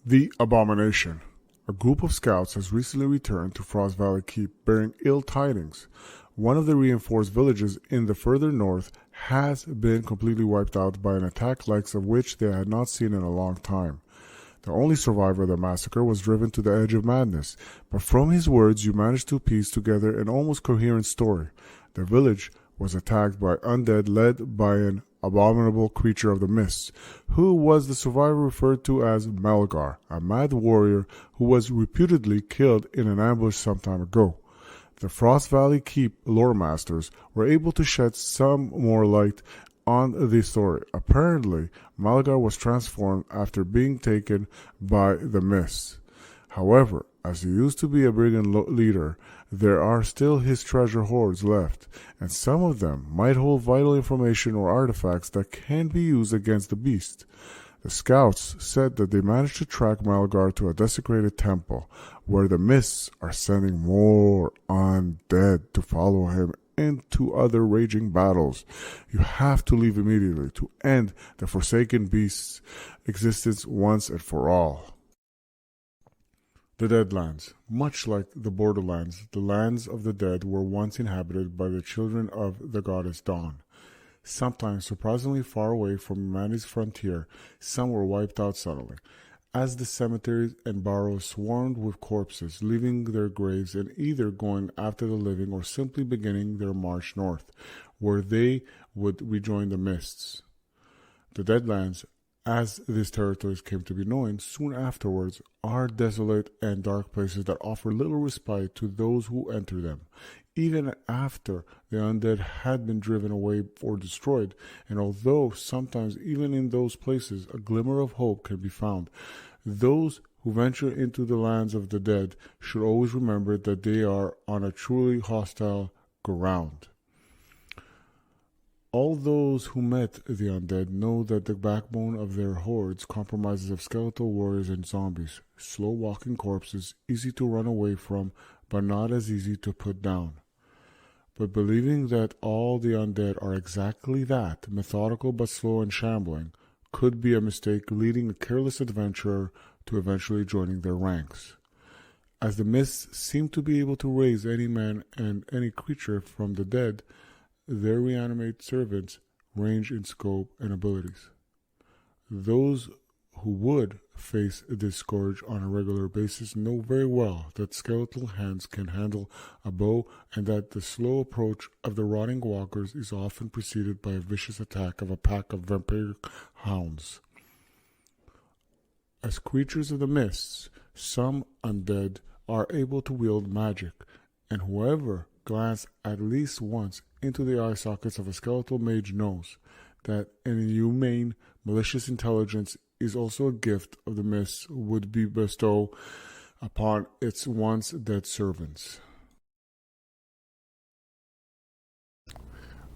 The Abomination. A group of scouts has recently returned to Frost Valley Keep bearing ill tidings. One of the reinforced villages in the further north has been completely wiped out by an attack likes of which they had not seen in a long time. The only survivor of the massacre was driven to the edge of madness, but from his words you managed to piece together an almost coherent story. The village was attacked by undead led by an abominable creature of the mists, who was the survivor referred to as Melgar, a mad warrior who was reputedly killed in an ambush some time ago. The Frost Valley Keep lore masters were able to shed some more light on the story. Apparently, Melgar was transformed after being taken by the mists. However, as he used to be a brigand leader, there are still his treasure hoards left, and some of them might hold vital information or artifacts that can be used against the beast. The scouts said that they managed to track Melgar to a desecrated temple, where the mists are sending more undead to follow him into other raging battles. You have to leave immediately to end the Forsaken Beast's existence once and for all. The Deadlands. Much like the Borderlands, the lands of the dead were once inhabited by the children of the goddess Dawn. Sometimes surprisingly far away from humanity's frontier, some were wiped out suddenly, as the cemeteries and barrows swarmed with corpses, leaving their graves and either going after the living or simply beginning their march north, where they would rejoin the mists. The Deadlands, as these territories came to be known soon afterwards, are desolate and dark places that offer little respite to those who enter them, even after the undead had been driven away or destroyed, and although sometimes even in those places a glimmer of hope can be found, those who venture into the lands of the dead should always remember that they are on a truly hostile ground. All those who met the undead know that the backbone of their hordes comprises of skeletal warriors and zombies, slow-walking corpses, easy to run away from, but not as easy to put down. But believing that all the undead are exactly that, methodical but slow and shambling, could be a mistake, leading a careless adventurer to eventually joining their ranks. As the mists seem to be able to raise any man and any creature from the dead, their reanimate servants range in scope and abilities. Those who would face this scourge on a regular basis know very well that skeletal hands can handle a bow and that the slow approach of the rotting walkers is often preceded by a vicious attack of a pack of vampiric hounds. As creatures of the mists, some undead are able to wield magic, and whoever glances at least once into the eye sockets of a skeletal mage knows that an inhumane, malicious intelligence is also a gift of the mists would be bestowed upon its once dead servants.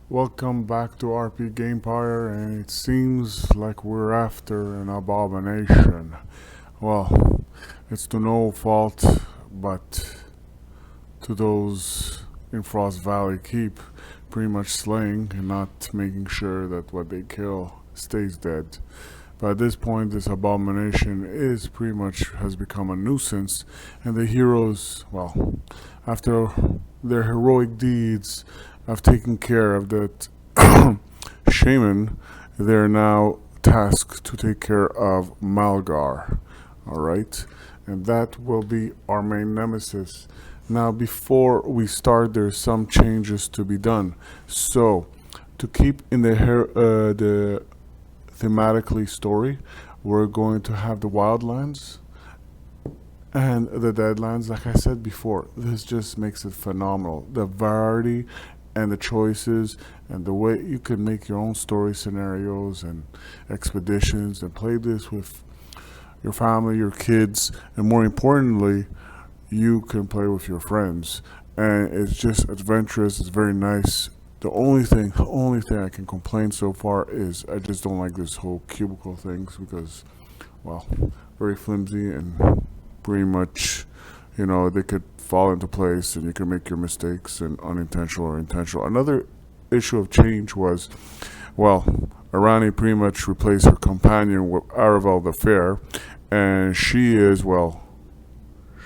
Welcome back to RP Gamepire, and it seems like we're after an abomination. Well, it's to no fault but to those in Frost Valley Keep pretty much slaying and not making sure that what they kill stays dead. But at this point, this abomination is pretty much has become a nuisance, and the heroes, well, after their heroic deeds of taking care of that shaman, they're now tasked to take care of Malgar. Alright? And that will be our main nemesis. Now, before we start, there's some changes to be done. So, to keep in the thematically story, we're going to have the Wildlands and the Deadlands. Like I said before, this just makes it phenomenal. The variety and the choices and the way you can make your own story scenarios and expeditions and play this with your family, your kids, and more importantly, you can play with your friends. And it's just adventurous. It's very nice. The only thing I can complain so far is I just don't like this whole cubicle things because, well, very flimsy and pretty much, they could fall into place and you can make your mistakes and unintentional or intentional. Another issue of change was, well, Arani pretty much replaced her companion with Aravel the Fair, and she is, well,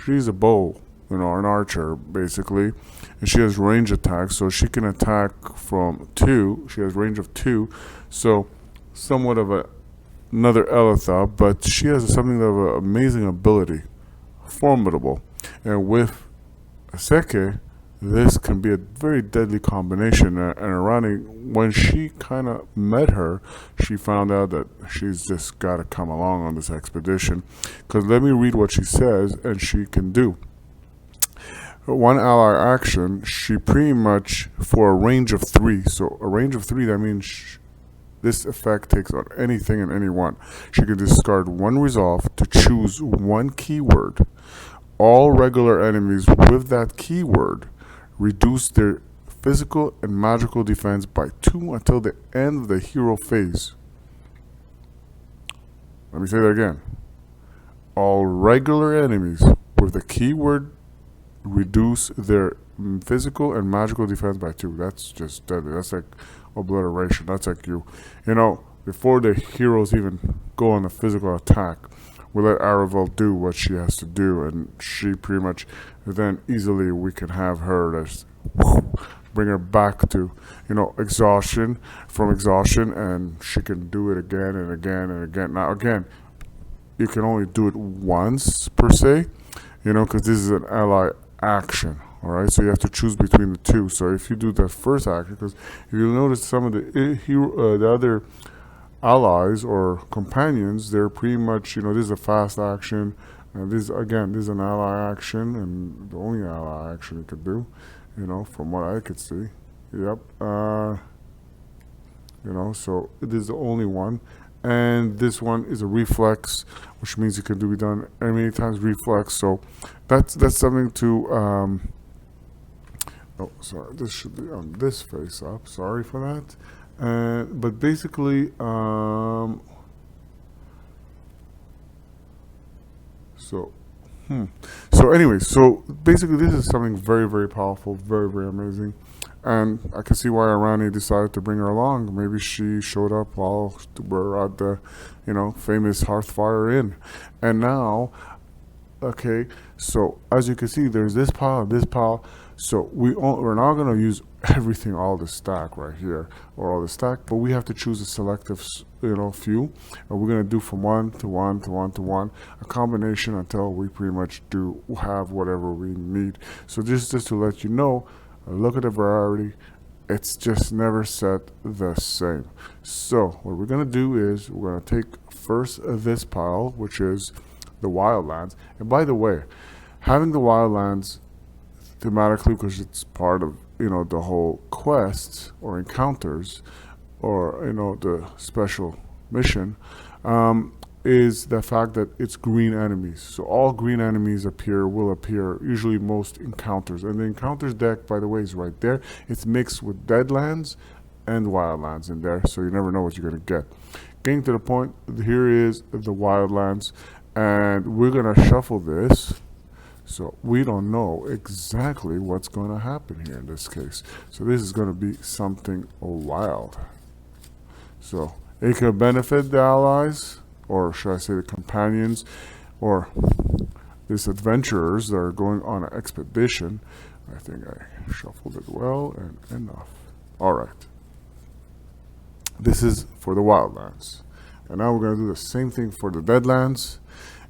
she's a bow, an archer basically, and she has range attacks, so she can attack from 2. She has range of 2, so somewhat of another Elitha, but she has something of an amazing ability, formidable, and with Seke, this can be a very deadly combination. And Arani, when she kind of met her, she found out that she's just got to come along on this expedition. Because let me read what she says, and she can do. One ally action, she pretty much, for a range of 3. So a range of 3, that means this effect takes on anything and anyone. She can discard 1 resolve to choose 1 keyword. All regular enemies with that keyword reduce their physical and magical defense by 2 until the end of the hero phase. Let me say that again. All regular enemies with the keyword reduce their physical and magical defense by 2. That's just deadly. That's like obliteration. That's like before the heroes even go on a physical attack, we let Aravel do what she has to do, and she pretty much, then easily we can have her just bring her back to, exhaustion, and she can do it again and again and again. Now, again, you can only do it once per se, because this is an ally action. All right, so you have to choose between the 2. So if you do that first action, because if you notice some of the other allies or companions, they're pretty much, this is a fast action, and this is an ally action, and the only ally action you could do, from what I could see. Yep. So it is the only one, and this one is a reflex, which means it can be done many times reflex. So that's something to oh, sorry, this should be on this face up. Sorry for that. But basically, so anyway, so basically this is something very, very powerful, very, very amazing. And I can see why Arani decided to bring her along. Maybe she showed up while we're at the, famous Hearthfire Inn. And now, okay, so as you can see, there's this pile and this pile. So we're not going to use everything, all the stack right here, or all the stack, but we have to choose a selective, few, and we're going to do from 1 to 1 to 1 to 1, a combination until we pretty much have whatever we need. So just to let you know, look at the variety. It's just never set the same. So what we're going to do is we're going to take first this pile, which is the Wildlands. And by the way, having the Wildlands thematically, because it's part of the whole quest or encounters or the special mission, is the fact that it's green enemies. So all green enemies will appear, usually most encounters. And the encounters deck, by the way, is right there. It's mixed with Deadlands and Wildlands in there, so you never know what you're going to get. Getting to the point, here is the Wildlands, and we're going to shuffle this. So we don't know exactly what's going to happen here in this case. So this is going to be something wild. So it could benefit the allies, or should I say the companions, or these adventurers that are going on an expedition. I think I shuffled it well and enough. All right. This is for the Wildlands. And now we're going to do the same thing for the Deadlands.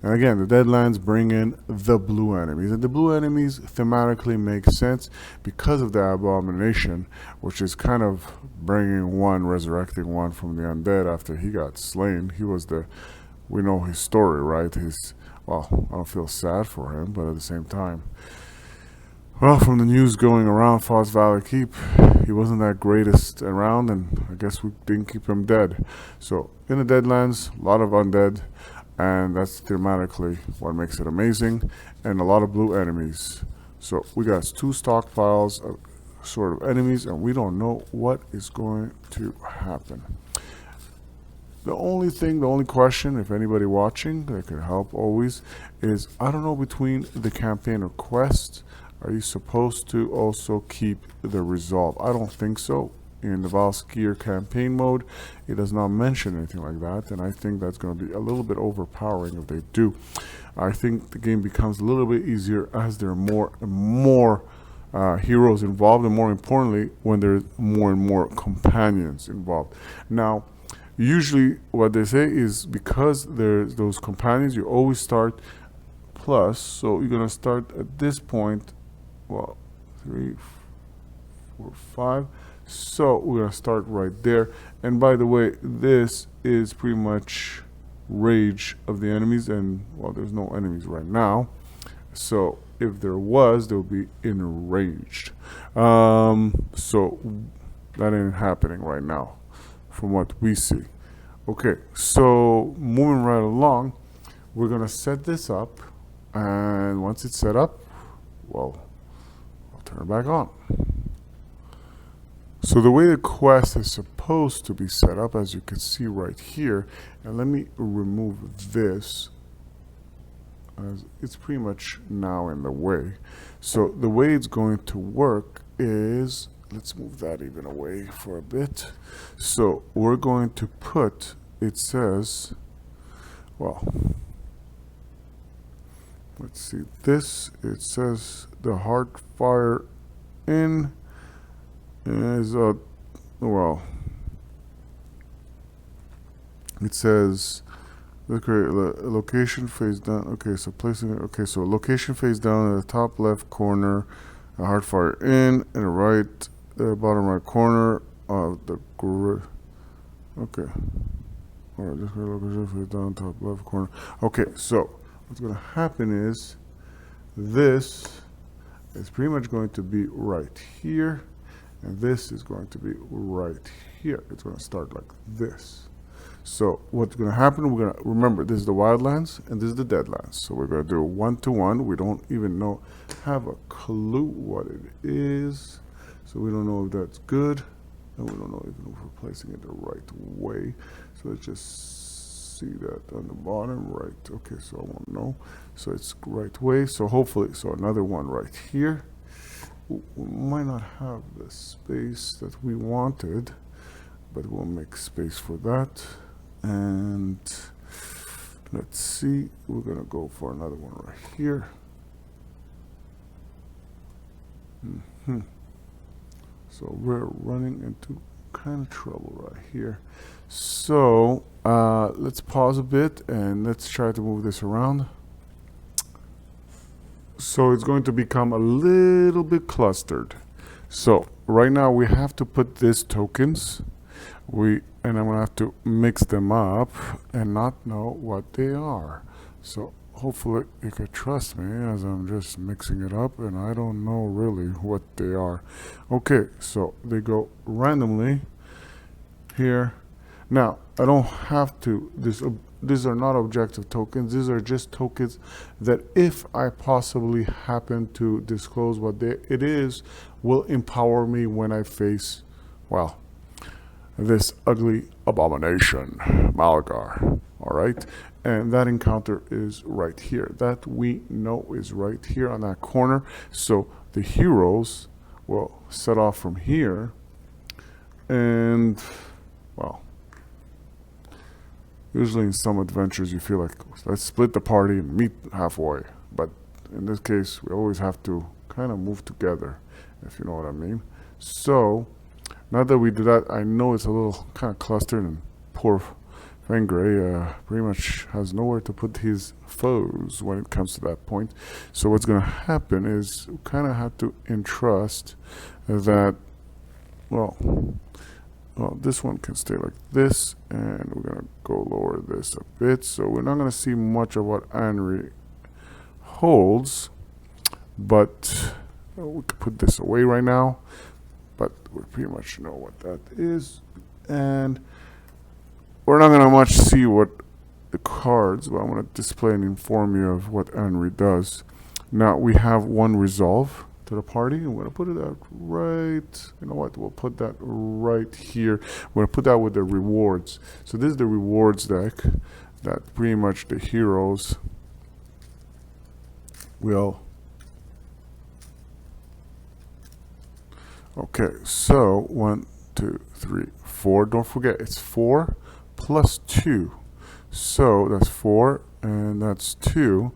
And again, the Deadlands bring in the blue enemies. And the blue enemies thematically make sense because of the Abomination, which is kind of bringing one, resurrecting one from the undead after he got slain. He was we know his story, right? Well, I don't feel sad for him, but at the same time, well, from the news going around Foss Valley Keep, he wasn't that greatest around, and I guess we didn't keep him dead. So in the Deadlands, a lot of undead, and that's thematically what makes it amazing, and a lot of blue enemies. So we got 2 stockpiles of sort of enemies, and we don't know what is going to happen. The only question, if anybody watching that could help always, is I don't know, between the campaign or quest, are you supposed to also keep the resolve? I don't think so. in the Valskir campaign mode. It does not mention anything like that, and I think that's going to be a little bit overpowering if they do. I think the game becomes a little bit easier as there are more and more heroes involved, and more importantly, when there's more and more companions involved. Now, usually what they say is because there's those companions, you always start plus, so you're going to start at this point, well, 3, 4, 5, so we're going to start right there. And by the way, this is pretty much rage of the enemies, and well, there's no enemies right now, so if there was, they'll be enraged. So that ain't happening right now from what we see. Okay, so moving right along, we're gonna set this up, and once it's set up, well, I'll turn it back on. So the way the quest is supposed to be set up, as you can see right here, and let me remove this, as it's pretty much now in the way. So the way it's going to work is, let's move that even away for a bit. So we're going to put, it says, well, let's see this, it says the hard fire in is well, it says location face down. Okay, so placing it. Okay, so location face down at the top left corner, a hard fire in, and the right bottom right corner of the grid. Okay, all right, just location face down top left corner. Okay, so what's going to happen is this is pretty much going to be right here, and this is going to be right here. It's going to start like this. So what's going to happen, we're going to remember this is the wildlands and this is the deadlands. So we're going to do a 1-to-1. We don't even have a clue what it is. So we don't know if that's good, and we don't know even if we're placing it the right way. So let's just see that on the bottom right. Okay, so I won't know. So it's right way. So hopefully, so another one right here. We might not have the space that we wanted, but we'll make space for that. And let's see, we're gonna go for another one right here. So we're running into kind of trouble right here. So let's pause a bit and let's try to move this around. So it's going to become a little bit clustered. So right now we have to put these tokens. And I'm gonna have to mix them up and not know what they are. So hopefully you can trust me as I'm just mixing it up, and I don't know really what they are. Okay, so they go randomly here. Now I don't have to, these are not objective tokens. These are just tokens that if I possibly happen to disclose what it is, will empower me when I face, well, this ugly abomination, Malgar. All right, and that encounter is right here. That we know is right here on that corner. So the heroes will set off from here, and well, usually in some adventures you feel like let's split the party and meet halfway, but in this case we always have to kind of move together, if you know what I mean. So now that we do that, I know it's a little kind of clustered, and poor Fengray pretty much has nowhere to put his foes when it comes to that point. So what's going to happen is we kind of have to entrust that, well, this one can stay like this, and we're going to go lower this a bit. So we're not going to see much of what Anri holds, but we could put this away right now. But we pretty much know what that is, and we're not gonna much see what the cards, but I'm gonna display and inform you of what Anri does. Now we have one resolve to the party, and we're gonna put it out right, you know what, we'll put that right here. We're gonna put that with the rewards. So this is the rewards deck that pretty much the heroes will. Okay, so when 2, 3, 4. Don't forget, it's 4 plus 2. So that's 4 and that's 2.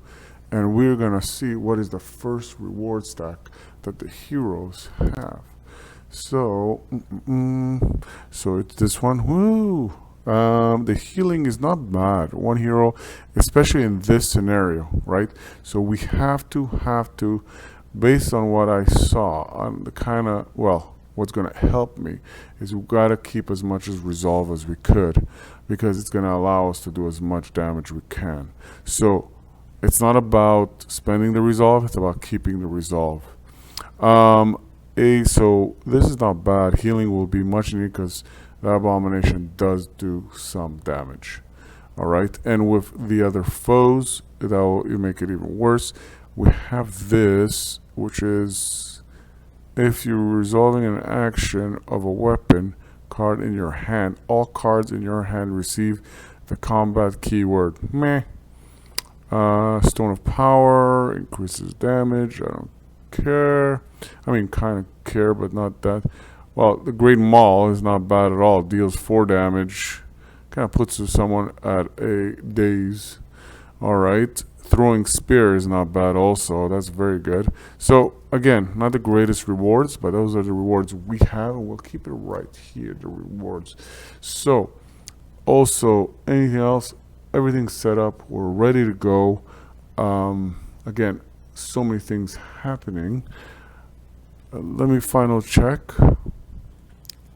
And we're going to see what is the first reward stack that the heroes have. So, so it's this one. Woo! The healing is not bad. One hero, especially in this scenario, right? So we have to, based on what I saw, on the kind of, well, what's going to help me is we've got to keep as much as resolve as we could, because it's going to allow us to do as much damage we can. So it's not about spending the resolve, it's about keeping the resolve. So this is not bad. Healing will be much needed because the Abomination does do some damage. Alright, and with the other foes, that will make it even worse. We have this, which is if you're resolving an action of a weapon card in your hand, all cards in your hand receive the combat keyword meh. Stone of Power increases damage. I don't care. I mean, kind of care, but not that. Well, the Great Maul is not bad at all. Deals 4 damage. Kind of puts someone at a daze. Alright. Throwing Spear is not bad also. That's very good. So, again, not the greatest rewards, but those are the rewards we have, and we'll keep it right here, the rewards. So, also, anything else? Everything's set up. We're ready to go. Again, so many things happening. Let me final check.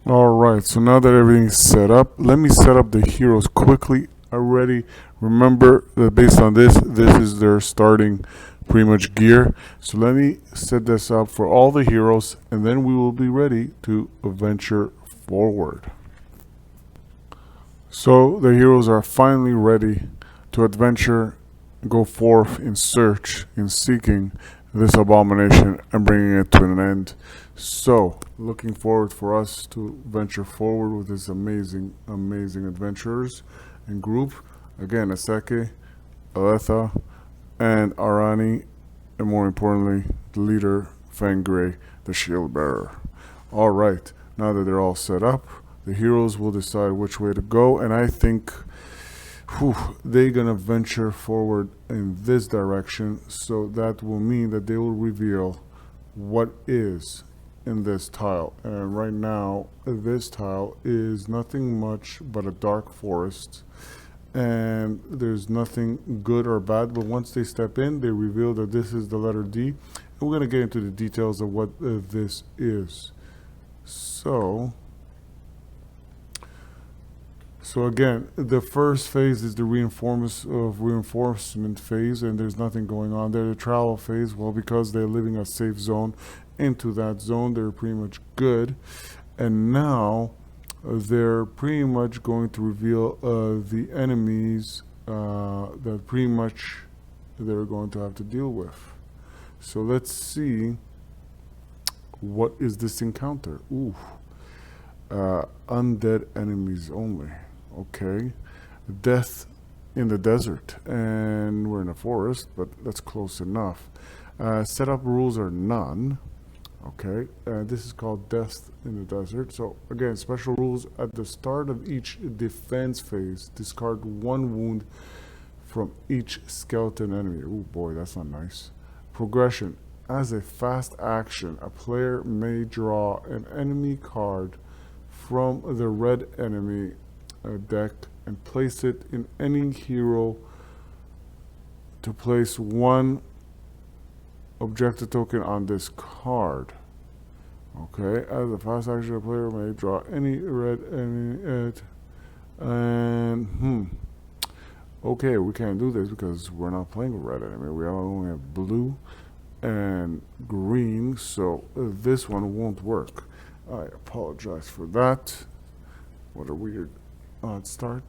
Alright, so now that everything's set up, let me set up the heroes quickly already. Remember that based on this is their starting pretty much gear. So let me set this up for all the heroes, and then we will be ready to venture forward. So the heroes are finally ready to adventure, go forth in search, in seeking this abomination and bringing it to an end. So, looking forward for us to venture forward with this amazing adventurers and group. Again, Aseke, Aletha, and Arani, and more importantly, the leader, Fangray, the shield bearer. Alright, now that they're all set up, the heroes will decide which way to go, and I think they're gonna venture forward in this direction, so that will mean that they will reveal what is in this tile. And right now this tile is nothing much but a dark forest, and there's nothing good or bad, but once they step in, they reveal that this is the letter D, and we're gonna get into the details of what this is. So again, the first phase is the reinforcement phase, and there's nothing going on there. The travel phase, well, because they're living a safe zone, into that zone, they're pretty much good. And now they're pretty much going to reveal the enemies that pretty much they're going to have to deal with. So let's see, what is this encounter? Undead enemies only. Okay, death in the desert, and we're in a forest, but that's close enough. Setup rules are none. Okay, this is called death in the desert. So again, special rules: at the start of each defense phase, discard 1 wound from each skeleton enemy. Oh boy, that's not nice. Progression: as a fast action, a player may draw an enemy card from the red enemy deck and place it in any hero to place 1 objective token on this card. Okay, as a fast action, a player may draw any red enemy and okay, we can't do this because we're not playing with red enemy. We only have blue and green, so this one won't work. I apologize for that. What a weird start.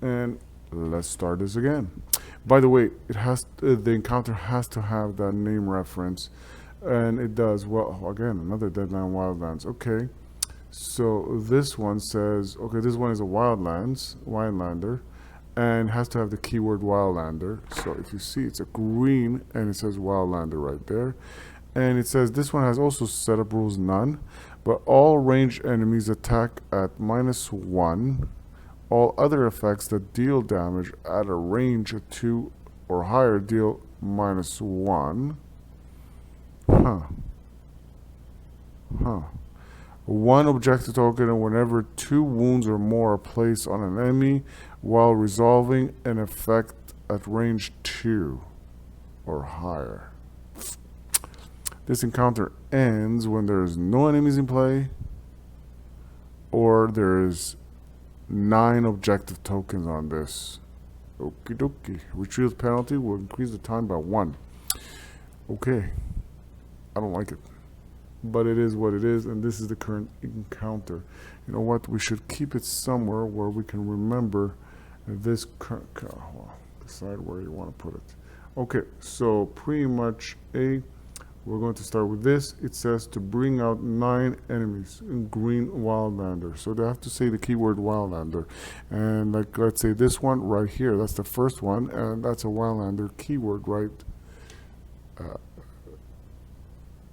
And let's start this again. By the way, it has the encounter has to have that name reference, and it does. Well, again, another Deadland Wildlands. Okay, so this one says, okay, this one is a Wildlander, and has to have the keyword Wildlander. So if you see, it's a green, and it says Wildlander right there. And it says this one has also setup rules none, but all ranged enemies attack at -1. All other effects that deal damage at a range of 2 or higher deal -1. Huh. Huh. One objective token, and whenever 2 wounds or more are placed on an enemy while resolving an effect at range 2 or higher. This encounter ends when there is no enemies in play, or there is 9 objective tokens on this. Okie dokie. Retrieval penalty will increase the time by 1. Okay. I don't like it. But it is what it is, and this is the current encounter. You know what? We should keep it somewhere where we can remember this current. Well, decide where you want to put it. Okay, so pretty much we're going to start with this. It says to bring out 9 enemies in green wildlander. So they have to say the keyword wildlander. And like, let's say this one right here, that's the first one, and that's a wildlander keyword right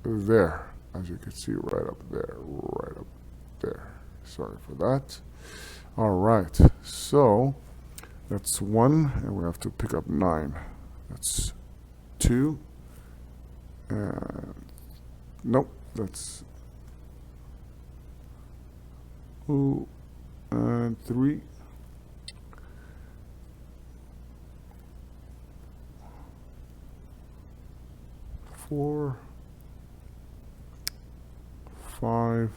there. As you can see, right up there, right up there. Sorry for that. All right, so that's 1, and we have to pick up 9. That's 2. Nope, that's 2 and 3. 4. 5.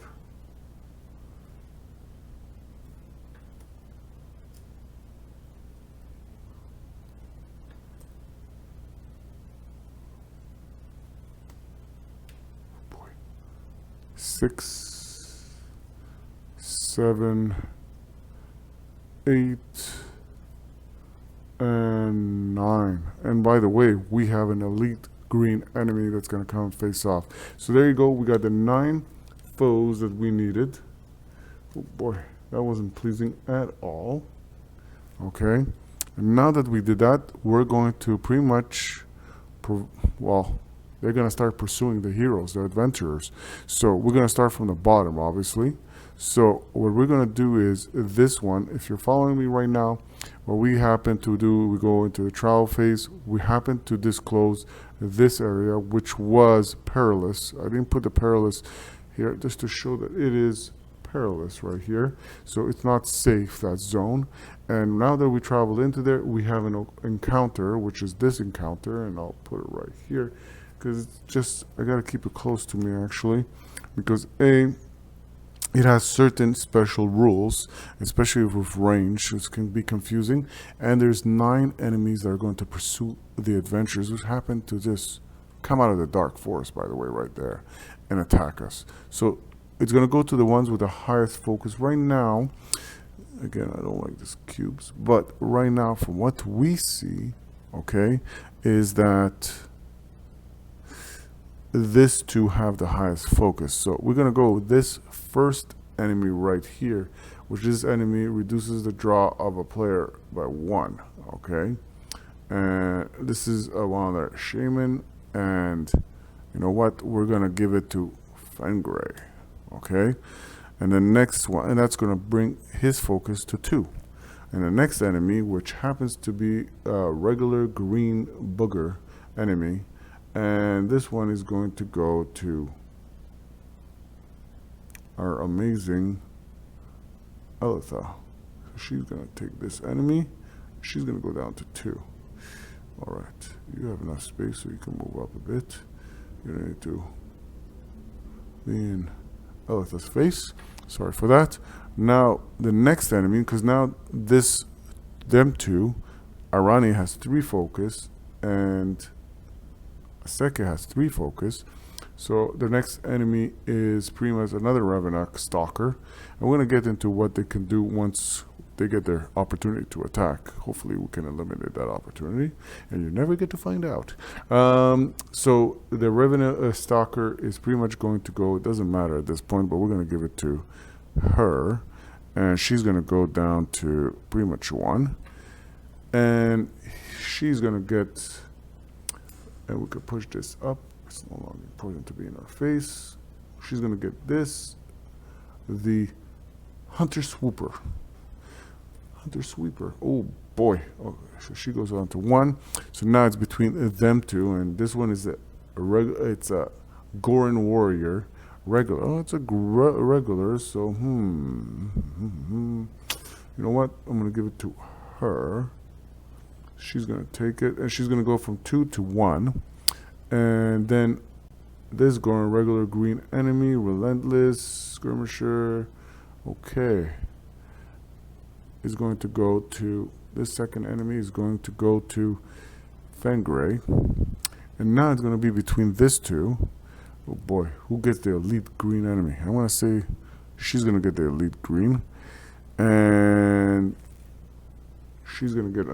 6, 7, 8, and 9. And by the way, we have an elite green enemy that's going to come face off. So there you go. We got the 9 foes that we needed. Oh boy, that wasn't pleasing at all. Okay, and now that we did that, we're going to pretty much, well, they're going to start pursuing the heroes, the adventurers. So we're going to start from the bottom, obviously. So what we're going to do is this one, if you're following me right now, what we happen to do, we go into the trial phase. We happen to disclose this area, which was perilous. I didn't put the perilous here just to show that it is perilous right here. So it's not safe, that zone. And now that we traveled into there, we have an encounter, which is this encounter, and I'll put it right here because it's just, I got to keep it close to me actually, because it has certain special rules, especially with range. It can be confusing. And there's 9 enemies that are going to pursue the adventurers, which happen to just come out of the dark forest, by the way, right there, and attack us. So it's going to go to the ones with the highest focus. Right now, again, I don't like these cubes, but right now, from what we see, okay, is that this two have the highest focus. So we're going to go with this first enemy right here, which this enemy reduces the draw of a player by 1. Okay, and this is one of their shaman, and you know what, we're going to give it to Fengray. Okay, and the next one, and that's going to bring his focus to 2. And the next enemy, which happens to be a regular green booger enemy, and this one is going to go to our amazing Elitha. So she's going to take this enemy. She's going to go down to 2. All right, you have enough space so you can move up a bit. You don't need to be in Elitha's face. Sorry for that. Now the next enemy, because now them two, Arani has 3 focus and Seke has 3 focus. So the next enemy is pretty much another Ravenak Stalker. And we're going to get into what they can do once they get their opportunity to attack. Hopefully we can eliminate that opportunity, and you never get to find out. So the Ravenak Stalker is pretty much going to go, it doesn't matter at this point, but we're going to give it to her. And she's going to go down to pretty much 1. And she's going to get, and we could push this up It's no longer important to be in our face. She's gonna get this, the Hunter Swooper. Hunter Sweeper. Oh boy. Oh, so she goes on to 1. So now it's between them two, and this one is it's a Goran Warrior. Regular. Oh, it's a regular. So you know what? I'm gonna give it to her. She's gonna take it, and she's gonna go from 2 to 1, and then this Goran regular green enemy, relentless skirmisher. Okay. Is going to go to this second enemy is going to go to Fengray, and now it's going to be between this two. Oh boy, who gets the elite green enemy? I want to say she's going to get the elite green, and she's going to get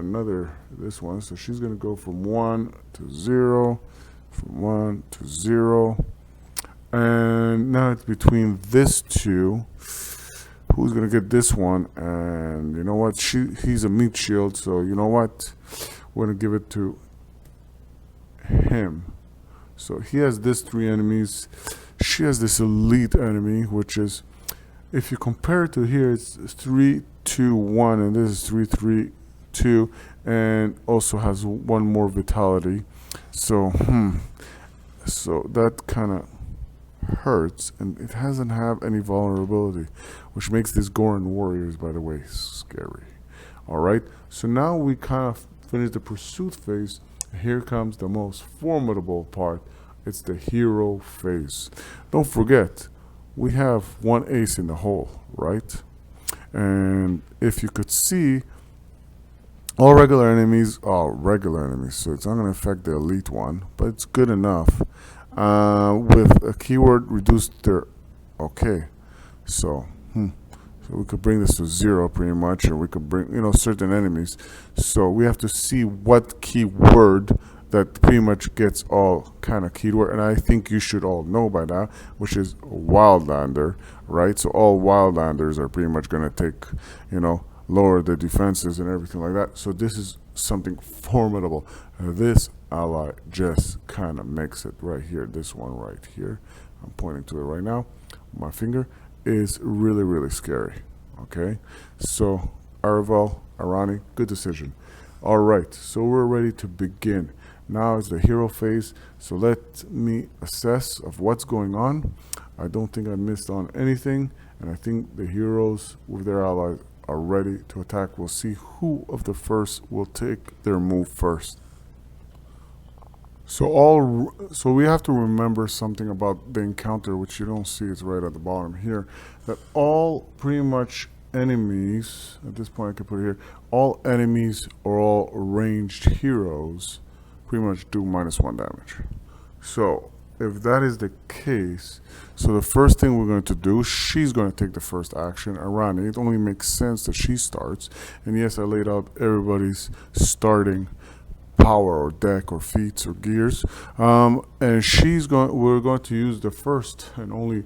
this one. So she's going to go from 1 to 0, from 1 to 0, and now it's between this two. Who's gonna get this one? And you know what? He's a meat shield, so you know what? We're gonna give it to him. So he has this 3 enemies. She has this elite enemy, which is, if you compare it to here, it's 3, 2, 1, and this is 3, 3, 2, and also has 1 more vitality. So so that kind of hurts, and it doesn't have any vulnerability, which makes these Goran warriors, by the way, scary. Alright, so now we kind of finish the pursuit phase. Here comes the most formidable part. It's the hero phase. Don't forget, we have 1 ace in the hole, right? And if you could see, all regular enemies are regular enemies, so it's not going to affect the elite one, but it's good enough. With a keyword reduced their, okay, so we could bring this to 0 pretty much, or we could bring, certain enemies. So we have to see what keyword that pretty much gets all kind of keyword, and I think you should all know by now, which is Wildlander, right? So all Wildlanders are pretty much going to take, lower the defenses and everything like that. So this is something formidable. This ally just kind of makes it right here. This one right here, I'm pointing to it right now, my finger, is really, really scary. Okay, so Aravel, Arani, good decision. All right, so we're ready to begin. Now is the hero phase, so let me assess of what's going on. I don't think I missed on anything, and I think the heroes with their allies are ready to attack. We'll see who of the first will take their move first. So we have to remember something about the encounter, which you don't see, it's right at the bottom here, that all pretty much enemies, at this point I can put it here, all enemies or all ranged heroes pretty much do -1 damage. So if that is the case, so the first thing we're going to do, she's going to take the first action. Arani, it only makes sense that she starts. And yes, I laid out everybody's starting power or deck or feats or gears. And we're going to use the first and only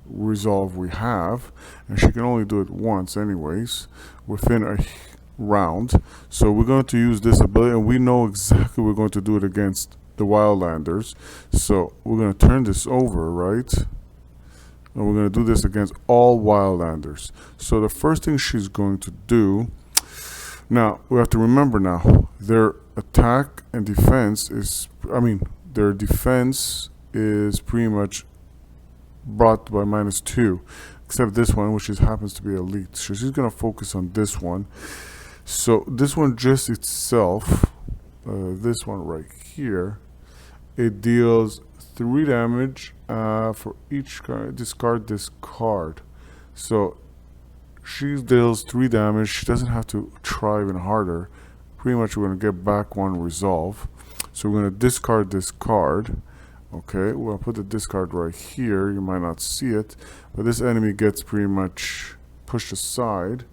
resolve we have. And she can only do it once anyways, within a round. So we're going to use this ability, and we know exactly we're going to do it against the Wildlanders. So we're going to turn this over, right? And we're going to do this against all Wildlanders. So the first thing she's going to do, now we have to remember now, their attack and defense is, their defense is pretty much brought by -2, except this one, which happens to be elite. So she's going to focus on this one. So this one just itself, this one right here, it deals 3 damage for each card. Discard this card. So she deals 3 damage. She doesn't have to try even harder. Pretty much we're going to get back 1 resolve. So we're going to discard this card. Okay, we'll put the discard right here. You might not see it, but this enemy gets pretty much pushed aside,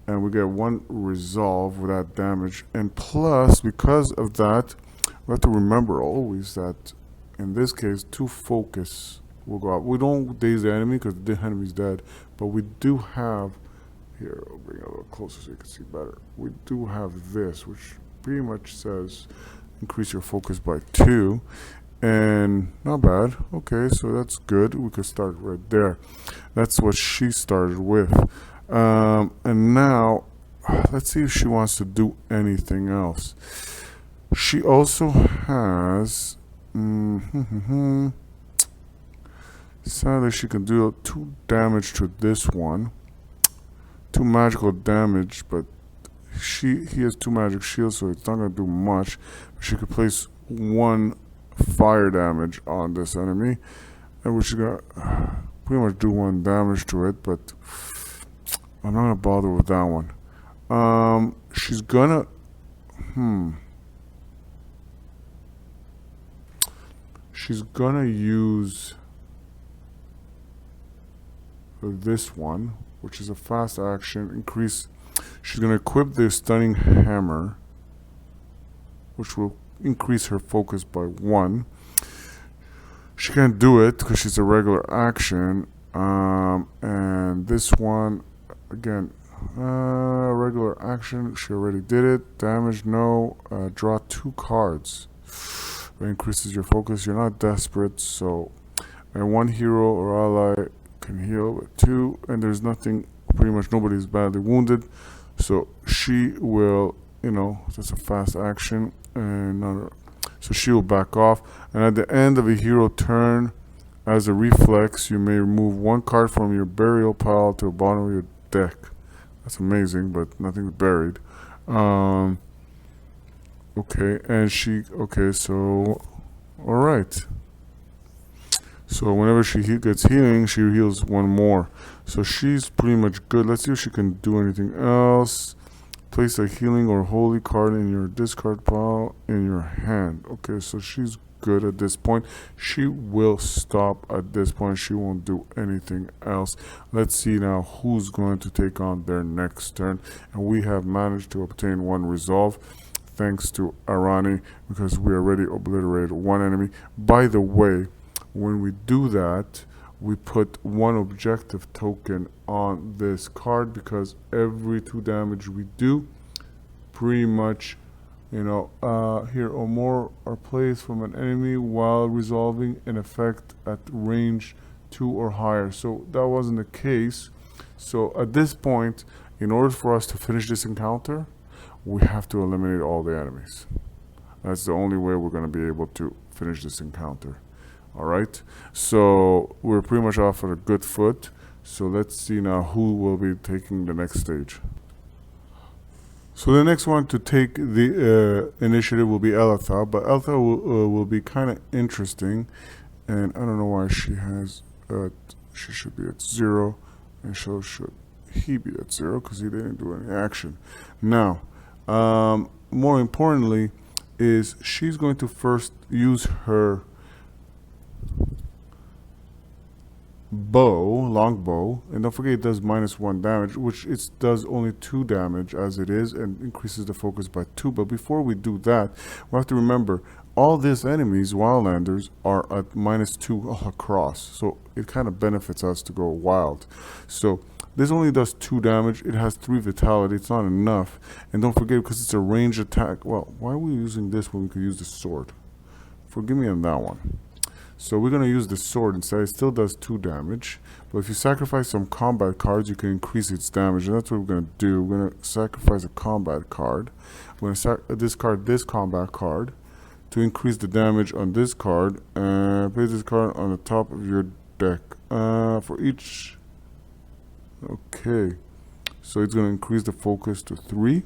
and we get 1 resolve without damage. And plus, because of that, we have to remember always that in this case 2 focus will go out. We don't daze the enemy because the enemy's dead, but we do have, here, I'll bring it a little closer so you can see better. We do have this, which pretty much says increase your focus by 2. And not bad. Okay, so that's good. We could start right there. That's what she started with. And now, let's see if she wants to do anything else. She also has... sadly, she can do 2 damage to this one. 2 magical damage, but he has 2 magic shields, so it's not going to do much. But she could place 1 fire damage on this enemy, and which is going to pretty much do 1 damage to it, but I'm not going to bother with that one. She's going to... She's going to use this one, which is a fast action. Increase. She's going to equip the stunning hammer, which will increase her focus by 1. She can't do it because she's a regular action. And this one, again, regular action. She already did it. Damage, no. Draw 2 cards. It increases your focus. You're not desperate, so... And 1 hero or ally can heal with 2, and there's nothing, pretty much nobody's badly wounded, so she will, that's a fast action, and so she will back off. And at the end of a hero turn, as a reflex, you may remove 1 card from your burial pile to the bottom of your deck. That's amazing, but nothing's buried. Okay, and so alright. So whenever she gets healing, she heals 1 more. So she's pretty much good. Let's see if she can do anything else. Place a healing or holy card in your discard pile in your hand. Okay, so she's good at this point. She will stop at this point. She won't do anything else. Let's see now who's going to take on their next turn. And we have managed to obtain 1 resolve, thanks to Arani, because we already obliterated 1 enemy. By the way, when we do that, we put 1 objective token on this card, because every 2 damage we do, pretty much, here or more are placed from an enemy while resolving an effect at range 2 or higher. So that wasn't the case. So at this point, in order for us to finish this encounter, we have to eliminate all the enemies. That's the only way we're going to be able to finish this encounter. Alright, so we're pretty much off at a good foot. So let's see now who will be taking the next stage. So the next one to take the initiative will be Eletha, but Eletha will be kind of interesting, and I don't know why she has, she should be at 0, and so should he be at 0, because he didn't do any action. Now, more importantly, is she's going to first use her long bow, and don't forget it does -1 damage, which it does only 2 damage as it is, and increases the focus by 2. But before we do that, we have to remember all these enemies, wildlanders, are at -2 all across, so it kind of benefits us to go wild. So this only does 2 damage. It has 3 vitality. It's not enough. And don't forget, because it's a ranged attack, well, why are we using this when we could use the sword? Forgive me on that one. So we're going to use the sword instead. It still does 2 damage, but if you sacrifice some combat cards, you can increase its damage, and that's what we're going to do. We're going to sacrifice a combat card. We're going to discard this combat card to increase the damage on this card, and place this card on the top of your deck. For each... Okay, so it's going to increase the focus to 3,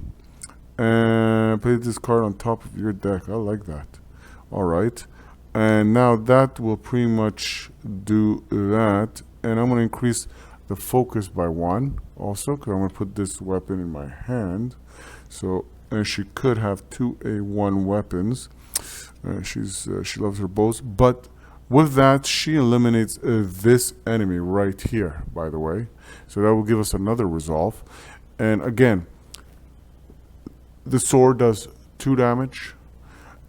and place this card on top of your deck. I like that. Alright. And now that will pretty much do that. And I'm going to increase the focus by 1 also, because I'm going to put this weapon in my hand. So, and she could have 2 A1 weapons. She loves her bows. But with that, she eliminates this enemy right here, by the way. So that will give us another resolve. And again, the sword does 2 damage.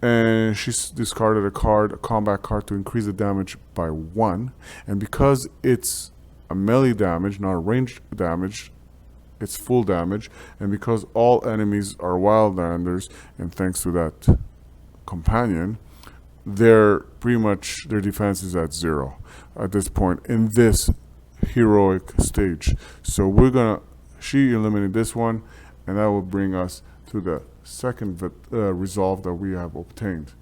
And she's discarded a combat card, to increase the damage by 1. And because it's a melee damage, not a ranged damage, it's full damage. And because all enemies are wildlanders, and thanks to that companion, they're pretty much, their defense is at 0 at this point in this heroic stage. So she eliminated this one, and that will bring us to the second resolve that we have obtained.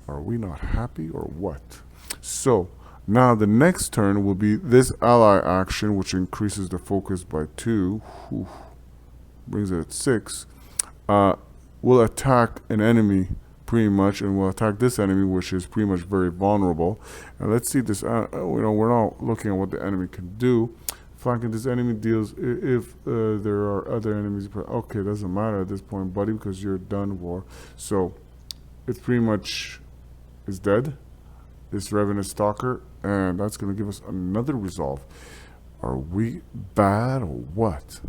Are we not happy or what? So now the next turn will be this ally action, which increases the focus by 2. Whew, brings it at 6. Will attack an enemy pretty much, and will attack this enemy, which is pretty much very vulnerable. And let's see this. We're not looking at what the enemy can do. Flanking this enemy deals if there are other enemies. Okay, doesn't matter at this point, buddy, because you're done for. So it's pretty much is dead. This Revenant Stalker, and that's going to give us another resolve. Are we bad or what?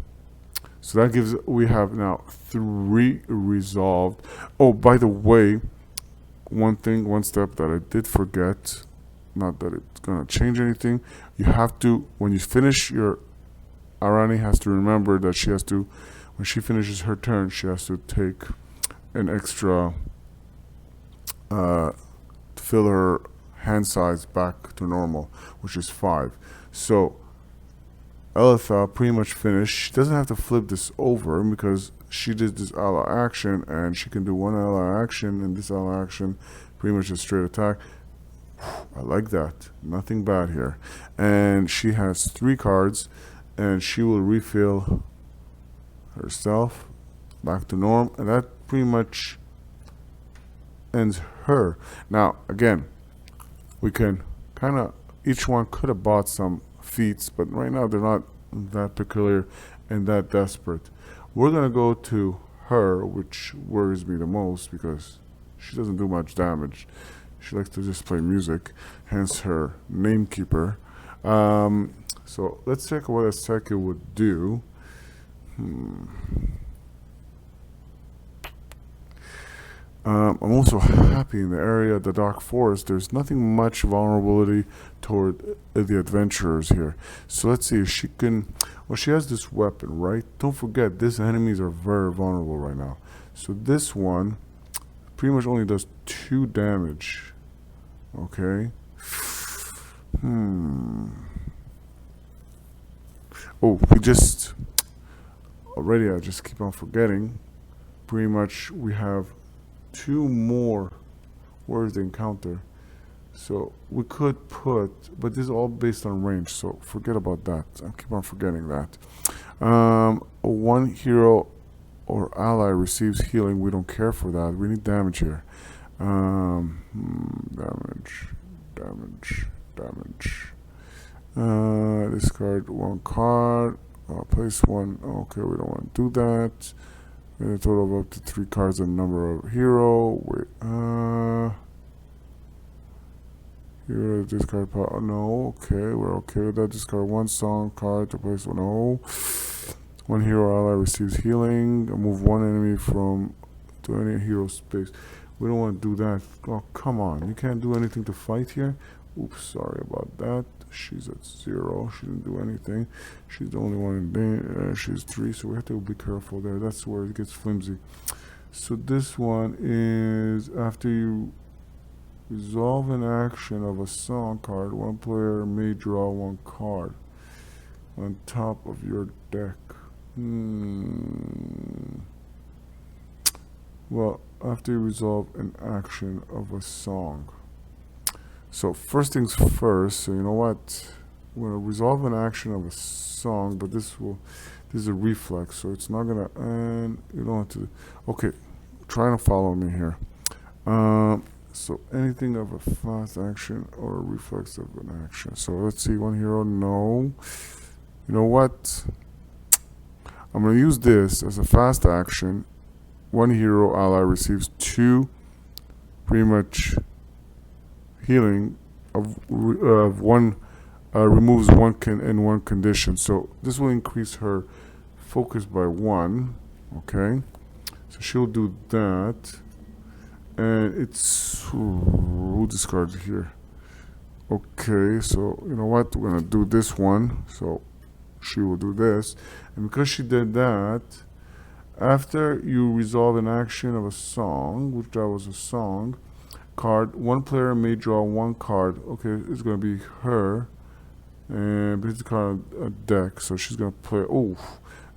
So that gives, we have now 3 resolved. Oh, by the way, one step that I did forget, not that it's going to change anything. You have to, when you finish your, Arani has to remember that she has to, when she finishes her turn, she has to take an extra, fill her hand size back to normal, which is 5. So Elitha pretty much finished. She doesn't have to flip this over because she did this ally action, and she can do one ally action, and this ally action pretty much a straight attack. I like that. Nothing bad here. And she has 3 cards, and she will refill herself back to norm, and that pretty much ends her. Now again, we can kind of, each one could have bought some feats, but right now they're not that peculiar and that desperate. We're gonna go to her, which worries me the most because she doesn't do much damage. She likes to just play music, hence her namekeeper. So let's check what a second would do. I'm also happy in the area of the Dark Forest. There's nothing much vulnerability toward the adventurers here. So let's see if she can. Well, she has this weapon, right? Don't forget, these enemies are very vulnerable right now. So this one pretty much only does 2 damage. Okay. Oh, we just already. I just keep on forgetting. Pretty much, we have 2 more. Where's the encounter? So we could put, but this is all based on range, so forget about that. I keep on forgetting that. 1 hero or ally receives healing. We don't care for that. We need damage here. Damage. Discard 1 card. Place 1. Okay, we don't want to do that. And a total of up to 3 cards and number of hero. Wait, hero discard power. No, okay, we're okay with that. Discard 1 song card to place 1. No. 1 hero ally receives healing. Move 1 enemy from to any hero space. We don't want to do that. Oh, come on. You can't do anything to fight here? Oops, sorry about that. She's at 0. She didn't do anything. She's the only one in danger. She's 3, so we have to be careful there. That's where it gets flimsy. So this one is after you resolve an action of a song card, 1 player may draw 1 card on top of your deck. Well, after you resolve an action of a song. So first things first, so you know what? We're gonna resolve an action of a song, but this is a reflex, so it's not gonna, and you don't have to, okay, try to follow me here. So anything of a fast action or a reflex of an action. So let's see, 1 hero, no. You know what? I'm gonna use this as a fast action. 1 hero ally receives 2 pretty much healing of 1, removes 1 in 1 condition. So this will increase her focus by 1. Okay, so she'll do that, and it's who discards here. Okay, so you know what? We're gonna do this one. So she will do this, and because she did that, after you resolve an action of a song, which that was a song, card. One player may draw one card. Okay, it's gonna be her, and but it's kind of a deck, so she's gonna play. Oh,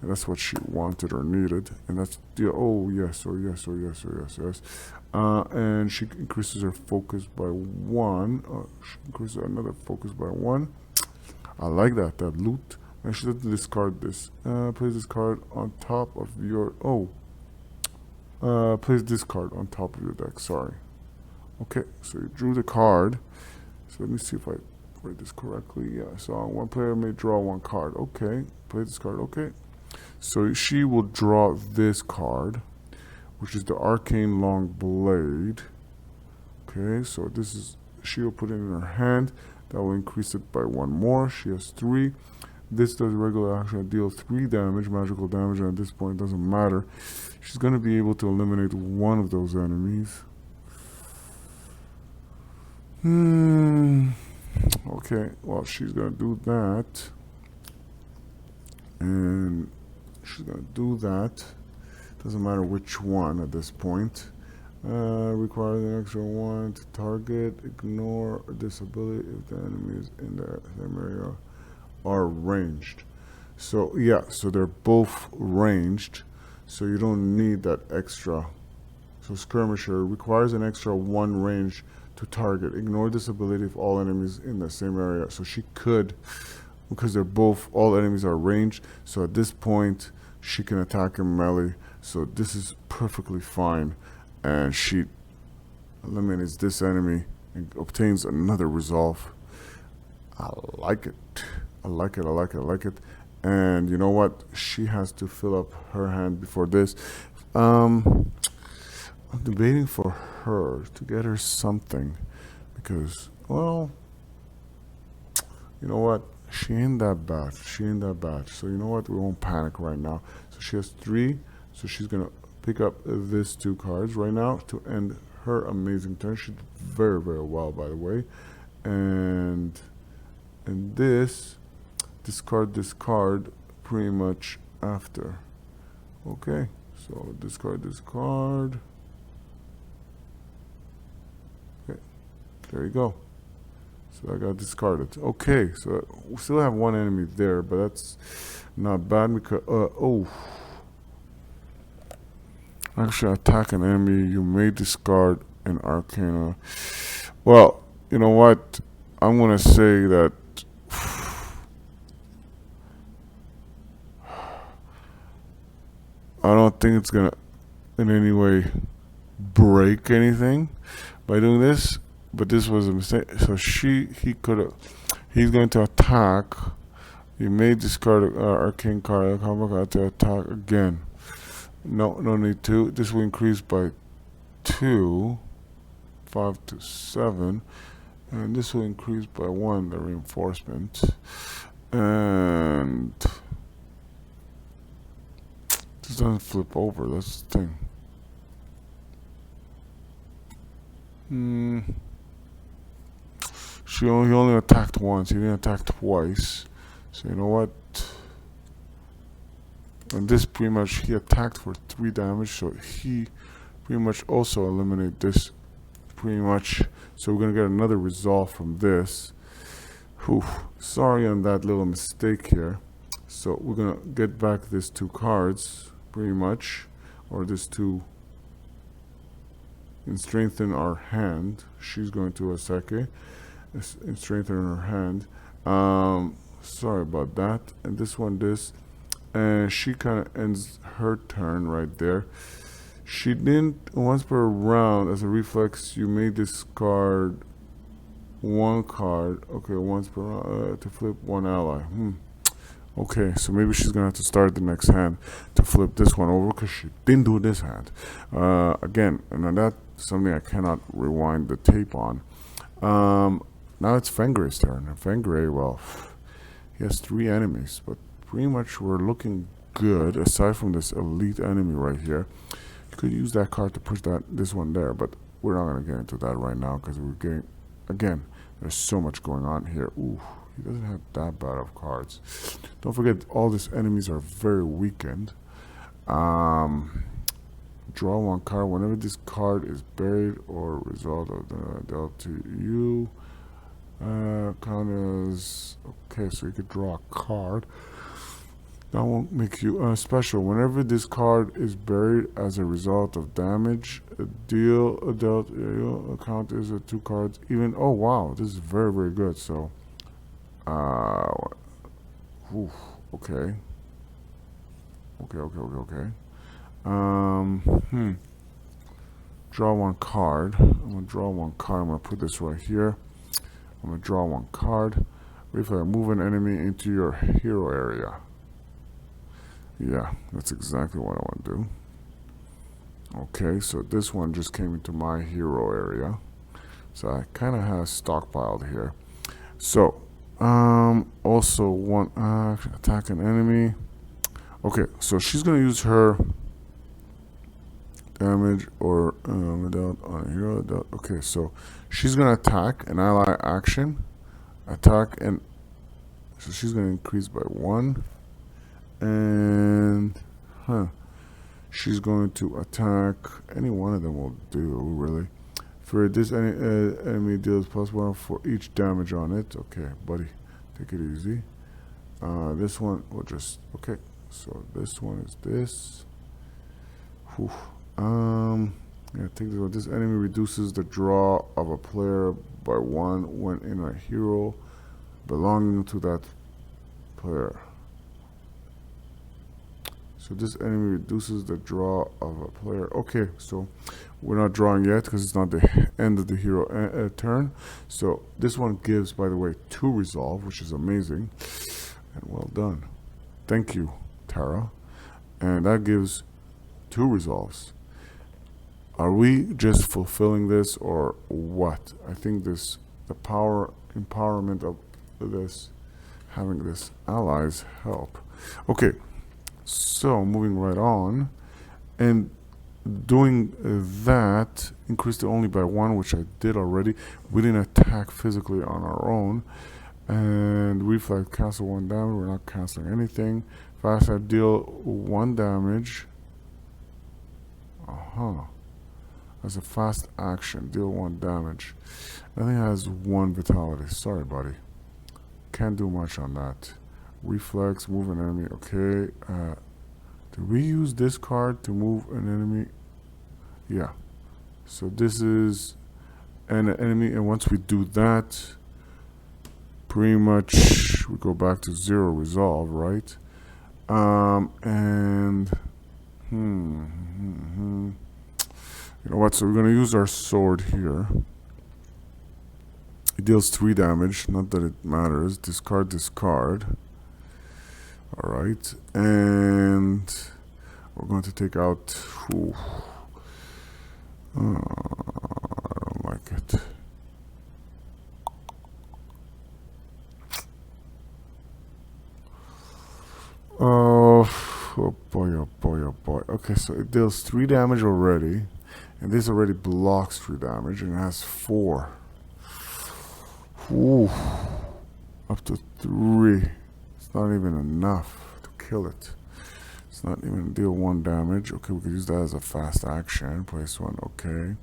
and that's what she wanted or needed, and that's the oh yes, oh yes, oh yes, oh yes, yes. And she increases her focus by one. She increases another focus by one. I like that. That loot. And she doesn't discard this. Place this card on top of your. Place this card on top of your deck. Sorry. Okay, so you drew the card. So let me see if I write this correctly. Yeah, so one player may draw one card. Okay, play this card. Okay. So she will draw this card, which is the Arcane Long Blade. Okay, so this is, she will put it in her hand. That will increase it by one more. She has 3. This does regular action, deal 3 damage, magical damage, and at this point it doesn't matter. She's going to be able to eliminate one of those enemies. Okay, well, she's going to do that. And she's going to do that. Doesn't matter which one at this point. Requires an extra 1 to target, ignore a disability if the enemies in the same area are ranged. So yeah, so they're both ranged, so you don't need that extra. So skirmisher requires an extra 1 range to target, ignore disability if all enemies in the same area. So she could, because they're both, all enemies are ranged, so at this point she can attack in melee. So this is perfectly fine, and she eliminates this enemy and obtains another resolve. I like it. I like it, I like it, I like it. And you know what? She has to fill up her hand before this. I'm debating for her to get her something because, well, you know what? She ain't that bad. She ain't that bad. So you know what? We won't panic right now. So she has 3. So she's going to pick up these 2 cards right now to end her amazing turn. She did very, very well, by the way. And this, discard this card pretty much after. Okay, so discard this card. Okay, there you go. So I got discarded. Okay, so we still have 1 enemy there, but that's not bad because oh, actually attack an enemy. You may discard an Arcana. Well, you know what? I'm gonna say that I don't think it's gonna in any way break anything by doing this, but this was a mistake. So he's going to attack. You may discard an arcane card. Come back to attack again. No need to. This will increase by 2, 5 to 7, and this will increase by 1 the reinforcement. And this doesn't flip over. That's the thing. He only attacked once. He didn't attack twice. So you know what? And this pretty much, he attacked for 3 damage. So he pretty much also eliminate this pretty much. So we're gonna get another resolve from this. Whew, sorry on that little mistake here. So we're gonna get back these 2 cards pretty much, or this 2, and strengthen our hand. She's going to Asake and strengthen her hand. Sorry about that. And this one, this, and she kind of ends her turn right there. She didn't. Once per round, as a reflex, you may discard 1 card. Okay, once per round to flip 1 ally. Okay, so maybe she's gonna have to start the next hand to flip this one over because she didn't do this hand. Again, and that's something I cannot rewind the tape on. Now it's Fengray's turn. And Fengray, well, he has 3 enemies, but pretty much we're looking good aside from this elite enemy right here. You could use that card to push this one there, but we're not gonna get into that right now because we're getting, again, there's so much going on here. Ooh. He doesn't have that bad of cards. Don't forget, all these enemies are very weakened. Draw one card. Whenever this card is buried or result of the dealt to you, count as okay. So you could draw a card. That won't make you special. Whenever this card is buried as a result of damage, dealt count is 2 cards. Even oh wow, this is very very good. So, whew, okay. Okay. Draw one card. I'm gonna draw one card. I'm gonna put this right here. I'm gonna draw one card. If I move an enemy into your hero area. Yeah, that's exactly what I want to do. Okay, so this one just came into my hero area. So I kind of have stockpiled here. So, also one attack an enemy. Okay, so she's gonna use her damage or without on a hero. Okay, so she's gonna attack an ally action, attack, and so she's gonna increase by 1, and she's going to attack. Any one of them will do, really. For this, any enemy deals +1 for each damage on it. Okay, buddy, take it easy. This one will just okay. So this one is this. Whew. Yeah, take this one. This enemy reduces the draw of a player by 1 when in a hero belonging to that player. So this enemy reduces the draw of a player. Okay, so we're not drawing yet because it's not the end of the hero turn. So this one gives, by the way, 2 resolve, which is amazing. And well done. Thank you, Tara. And that gives 2 resolves. Are we just fulfilling this or what? I think this, the empowerment of this, having this allies help. Okay, so moving right on, and doing that increased it only by 1, which I did already. We didn't attack physically on our own. And reflex, cancel 1 damage. We're not canceling anything. Fast, I deal 1 damage. As a fast action, deal 1 damage. I think it has 1 vitality. Sorry, buddy. Can't do much on that. Reflex, move an enemy. Okay. Do we use this card to move an enemy? Yeah. So this is an enemy, and once we do that, pretty much we go back to 0 resolve, right? And you know what? So we're gonna use our sword here. It deals 3 damage. Not that it matters. Discard. All right, and we're going to take out. I don't like it. Oh boy. Okay, so it deals 3 damage already, and this already blocks 3 damage, and it has 4. Ooh, up to 3. It's not even enough to kill it. It's not even deal 1 damage. Okay, we could use that as a fast action. Place 1. Okay.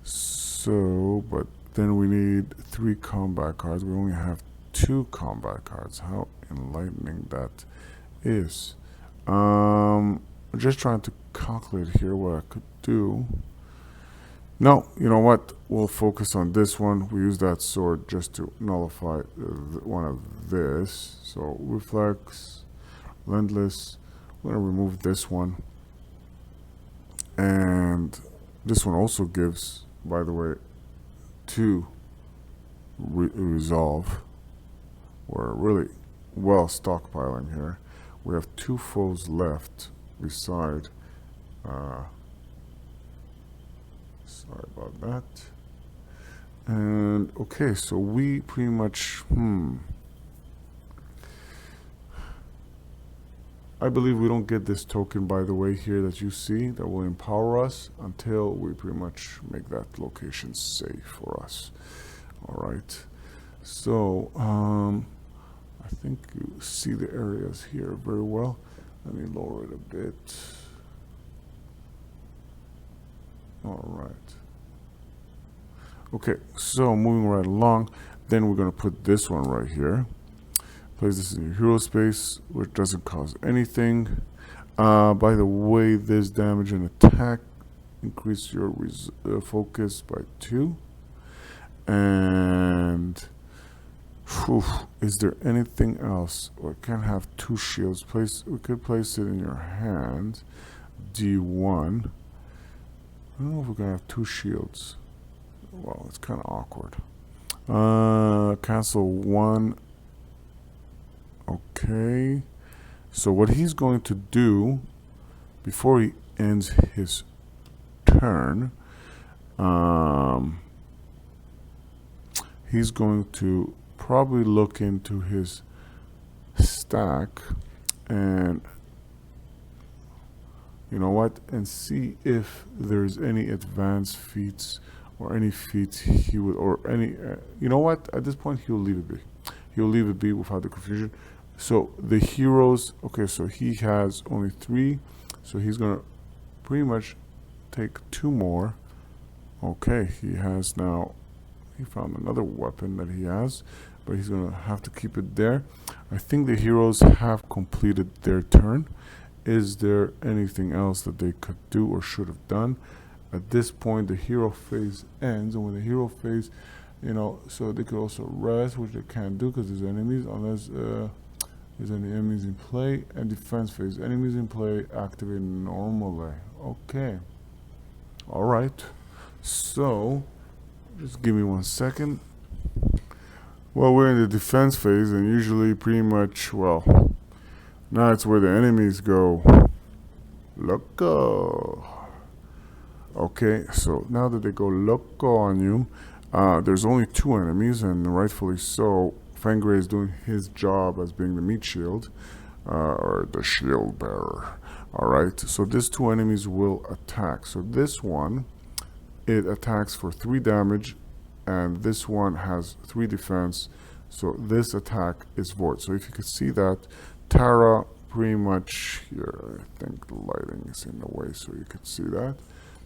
So, but then we need 3 combat cards. We only have 2 combat cards. How enlightening that is. I'm just trying to calculate here what I could do. No, you know what? We'll focus on this one. We use that sword just to nullify one of this. So reflex, relentless. We're gonna remove this one, and this one also gives, by the way, 2 resolve. We're really well stockpiling here. We have 2 foes left beside. Sorry about that. And okay, so we pretty much I believe we don't get this token, by the way, here that you see that will empower us until we pretty much make that location safe for us. All right, so I think you see the areas here very well. Let me lower it a bit. All right. Okay, so moving right along, then we're going to put this one right here. Place this in your hero space, which doesn't cause anything. By the way, this damage and attack increase your focus by 2. And whew, is there anything else? Well, I can't have 2 shields. We could place it in your hand. D1. I don't know if we're gonna have 2 shields. Well, it's kind of awkward. Cancel 1. Okay. So what he's going to do before he ends his turn, he's going to probably look into his stack and you know what, and see if there's any advanced feats or any feats he would, or any, you know what, at this point he'll leave it be. He'll leave it be without the confusion. So the heroes, okay, so he has only 3, so he's gonna pretty much take 2 more. Okay, he has now, he found another weapon that he has, but he's gonna have to keep it there. I think the heroes have completed their turn. Is there anything else that they could do or should have done? At this point, the hero phase ends, and when the hero phase, you know, so they could also rest, which they can't do because there's enemies, unless there's any enemies in play. And defense phase, enemies in play activate normally. Okay. All right. So, just give me 1 second. Well, we're in the defense phase, and usually pretty much, well, now it's where the enemies go. Loco. Okay, so now that they go loco on you, there's only 2 enemies, and rightfully so. Fangray is doing his job as being the meat shield, or the shield bearer. Alright, so these 2 enemies will attack. So this one, it attacks for 3 damage, and this one has 3 defense. So this attack is void. So if you could see that, Tara pretty much here, I think the lighting is in the way so you could see that.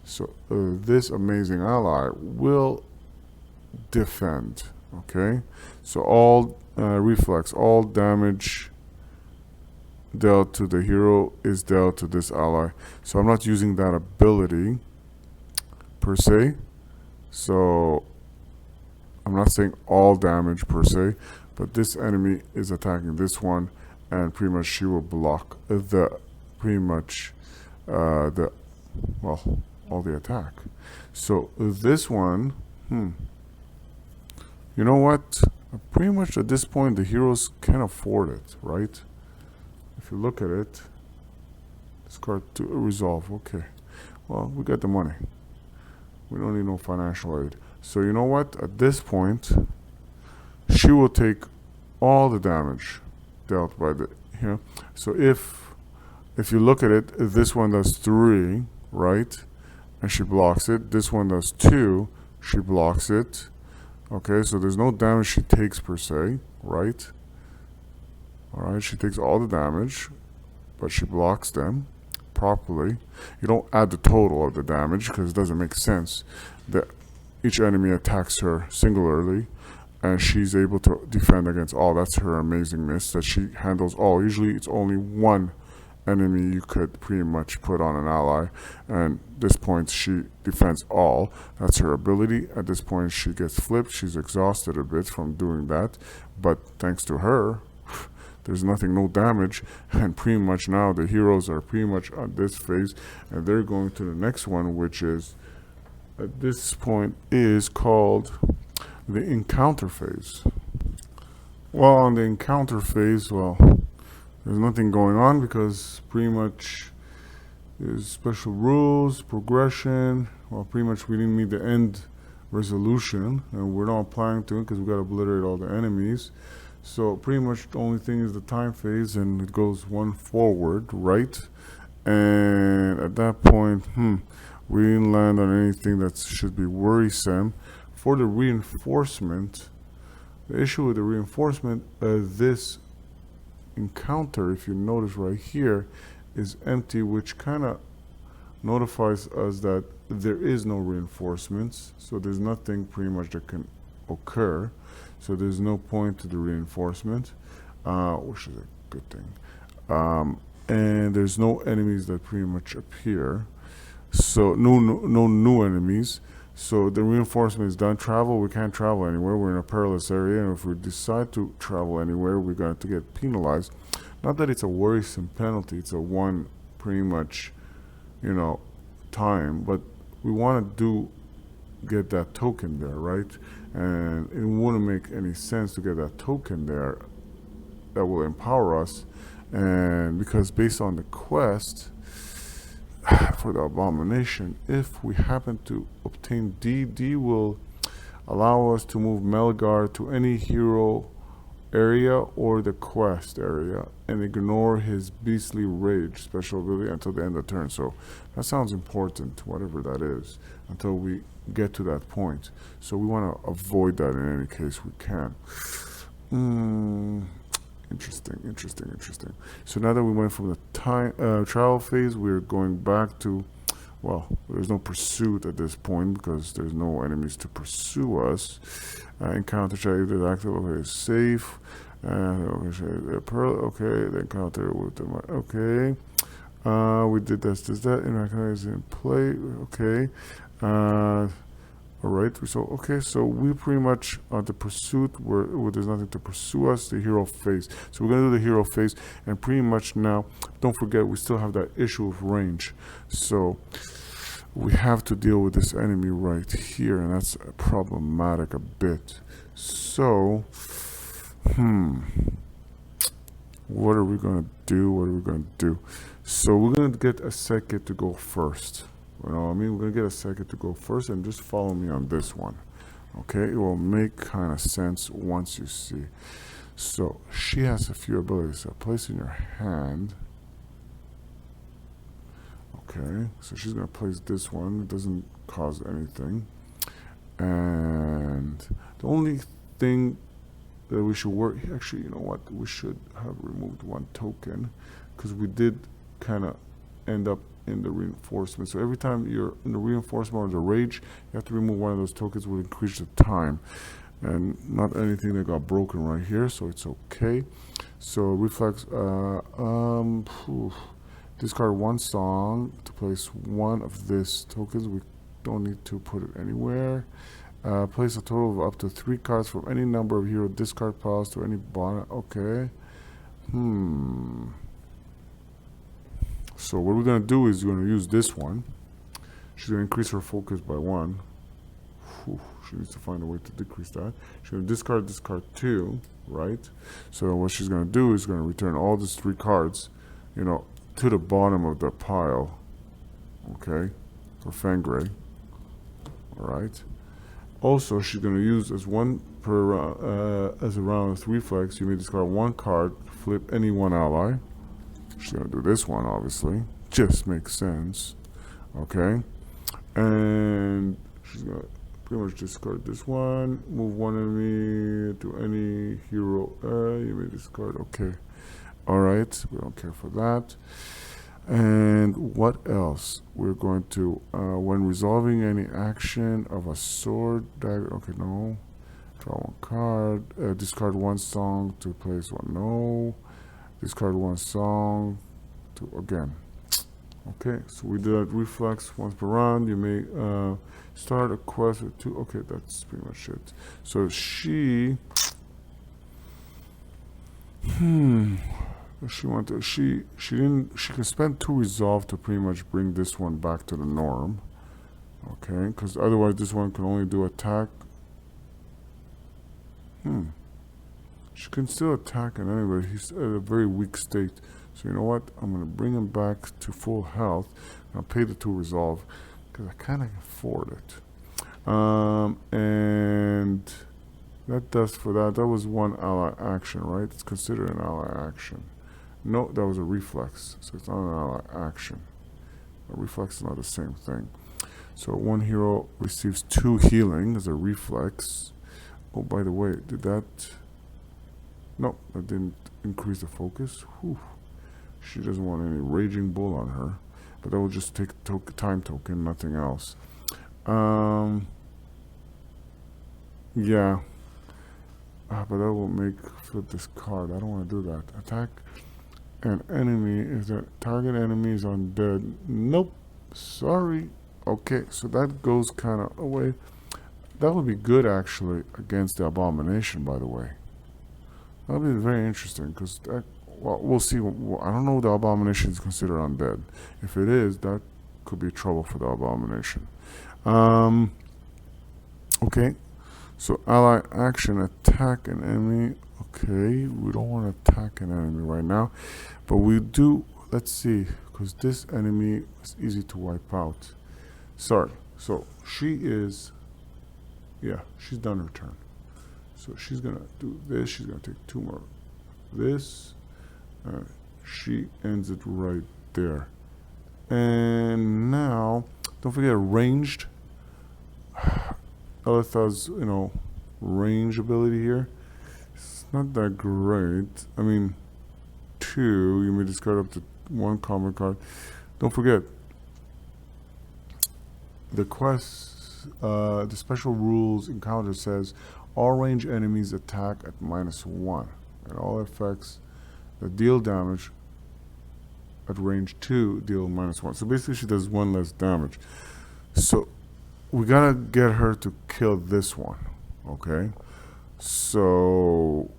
So this amazing ally will defend, okay? So all reflex, all damage dealt to the hero is dealt to this ally. So I'm not using that ability per se. So I'm not saying all damage per se, but this enemy is attacking this one, and pretty much she will block the pretty much the well, all the attack. So this one, you know what? Pretty much at this point the heroes can afford it, right? If you look at it, discard to resolve. Okay, well, we got the money. We don't need no financial aid. So you know what? At this point, she will take all the damage dealt by the, you know. So if you look at it, this one does 3, right? And she blocks it. This one does 2. She blocks it. Okay, so there's no damage she takes per se, right? Alright, she takes all the damage, but she blocks them properly. You don't add the total of the damage because it doesn't make sense. That each enemy attacks her singularly, and she's able to defend against all. That's her amazing miss, that she handles all. Usually it's only 1 enemy you could pretty much put on an ally, and at this point she defends all. That's her ability. At this point she gets flipped. She's exhausted a bit from doing that, but thanks to her, there's nothing, no damage, and pretty much now the heroes are pretty much on this phase, and they're going to the next one, which is at this point is called the encounter phase. Well, on the encounter phase, well, there's nothing going on because pretty much there's special rules, progression. Well, pretty much we didn't meet the end resolution, and we're not applying to it because we got to obliterate all the enemies. So pretty much the only thing is the time phase, and it goes 1 forward, right? And at that point, we didn't land on anything that should be worrisome. For the reinforcement, the issue with the reinforcement, this encounter, if you notice right here, is empty, which kind of notifies us that there is no reinforcements, so there's nothing pretty much that can occur, so there's no point to the reinforcement, which is a good thing. And there's no enemies that pretty much appear, so no new enemies. So the reinforcement is done. Travel, we can't travel anywhere. We're in a perilous area, and if we decide to travel anywhere, we're going to get penalized. Not that it's a worrisome penalty, it's a one pretty much, time, but we want to get that token there, right? And it wouldn't make any sense to get that token there that will empower us, and because based on the quest for the Abomination, if we happen to obtain D will allow us to move Melgar to any hero area or the quest area and ignore his beastly rage special ability until the end of the turn. So that sounds important, whatever that is, until we get to that point. So we want to avoid that in any case we can. Interesting. So now that we went from the trial phase, we're going back to, well, there's no pursuit at this point because there's no enemies to pursue us. Encounter check is active, okay, is safe. Okay, the encounter with the, okay. We did this, that, interaction is in play, okay. Alright, so we pretty much on the pursuit where there's nothing to pursue us, the hero phase. So we're gonna do the hero phase, and pretty much now, don't forget we still have that issue of range. So we have to deal with this enemy right here, and that's problematic a bit. So, what are we gonna do? So we're gonna get a second to go first. You know what I mean? We're going to get a second to go first, and just follow me on this one. Okay? It will make kind of sense once you see. So, she has a few abilities. So, place in your hand. Okay. So, she's going to place this one. It doesn't cause anything. And the only thing that we should work... Actually, you know what? We should have removed one token, because we did kind of end up in the reinforcement. So every time you're in the reinforcement or the rage, you have to remove one of those tokens, will increase the time. And not anything that got broken right here, so it's okay. So reflex, discard one song to place one of these tokens. We don't need to put it anywhere. Place a total of up to 3 cards from any number of hero discard piles to any bottom. Okay. So what we're going to do is we're going to use this one. She's going to increase her focus by 1. She needs to find a way to decrease that. She's going to discard 2, right? So what she's going to do is going to return all these 3 cards, to the bottom of the pile. Okay? For Fangray. Alright? Also, she's going to use as one per as a round of reflex, you may discard 1 card, flip any one ally. She's going to do this one, obviously. Just makes sense. Okay? And she's going to pretty much discard this one. Move one enemy to any hero. You may discard. Okay. Alright. We don't care for that. And what else? We're going to, when resolving any action of a sword, dagger. Okay, no. Draw 1 card. Discard 1 song to place 1. No. Discard 1 song to again. Okay, so we did reflex once per round. You may start a quest with 2. Okay, that's pretty much it. So she she can spend 2 resolve to pretty much bring this one back to the norm. Okay, because otherwise this one can only do attack. She can still attack him anyway. He's at a very weak state. So you know what? I'm going to bring him back to full health. I'll pay the 2 resolve because I kind of afford it. And that does for that. That was 1 ally action, right? It's considered an ally action. No, that was a reflex. So it's not an ally action. A reflex is not the same thing. So 1 hero receives 2 healing as a reflex. Oh, by the way, did that... No, that didn't increase the focus. Whew. She doesn't want any raging bull on her. but that will just take time token, nothing else. Yeah, but that will make flip this card. I don't want to do that. Attack an enemy if the target enemy is undead. Nope, sorry. Okay, so that goes kind of away. That would be good actually against the Abomination, by the way. That would be very interesting because that. Well, we'll see. I don't know if the Abomination is considered undead. If it is, that could be trouble for the Abomination. Okay, so ally action, attack an enemy. Okay, we don't want to attack an enemy right now, but we do. Let's see, because this enemy is easy to wipe out. Sorry, so she is. Yeah, she's done her turn. So she's gonna do this. She's gonna take 2 more. This. She ends it right there. And now, don't forget ranged. Elitha's, range ability here. It's not that great. I mean, 2. You may discard up to 1 combat card. Don't forget the quest. The special rules encounter says all range enemies attack at -1, and all effects that deal damage at range 2 deal -1. So basically she does 1 less damage. So we gotta get her to kill this one. Okay, so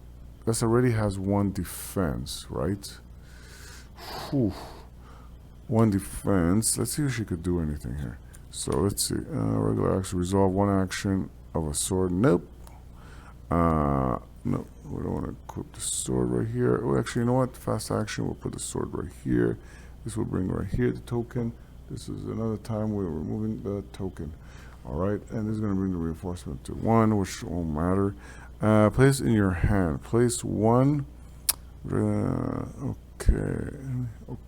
this already has 1 defense, right? Whew. 1 defense. Let's see if she could do anything here. So let's see. Regular action, resolve 1 action of a sword. Nope. No, we don't want to equip the sword right here. Oh, actually, you know what? Fast action, we'll put the sword right here. This will bring right here the token. This is another time we're removing the token. All right, and this is going to bring the reinforcement to 1, which won't matter. Place in your hand. Place 1.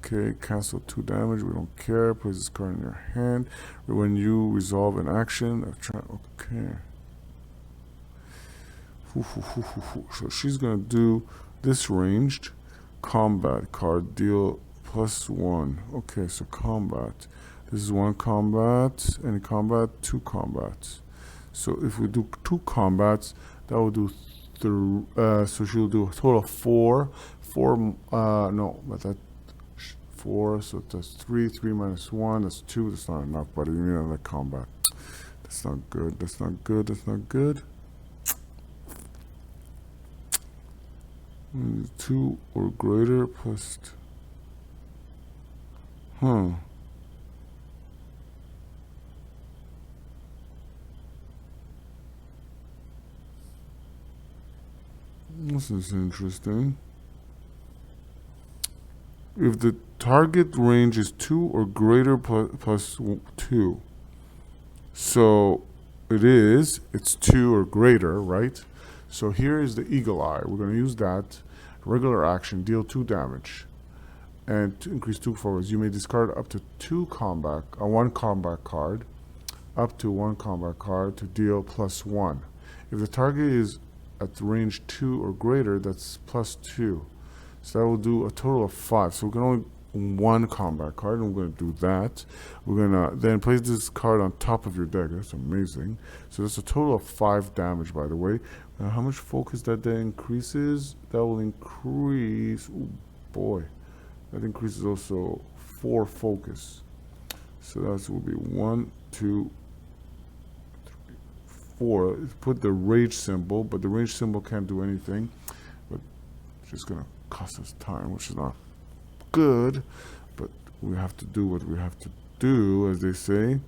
Okay, cancel 2 damage. We don't care. Place this card in your hand. When you resolve an action, okay. So she's gonna do this ranged combat card, deal +1. Okay, so combat. This is 1 combat, any combat, 2 combats. So if we do 2 combats, that will do so she'll do a total of 4. No, but that 4. So that's 3. 3 minus 1. That's 2. That's not enough. But you need another combat. That's not good. That's not good. That's not good. 2 or greater plus. This is interesting. If the target range is 2 or greater plus 2. So it's 2 or greater, right? So here is the eagle eye. We're going to use that. Regular action, deal 2 damage. And to increase 2 forwards, you may discard up to 1 combat card, up to 1 combat card to deal +1. If the target is at range 2 or greater, that's +2. So that will do a total of 5. So we can only 1 combat card, and we're going to do that. We're going to then place this card on top of your deck. That's amazing. So that's a total of 5 damage, by the way. How much focus that increases? That will increase. Oh boy, that increases also 4 focus. So that will be 1, 2, 3, 4. Put the rage symbol, but the rage symbol can't do anything. But it's just gonna cost us time, which is not good. But we have to do what we have to do, as they say.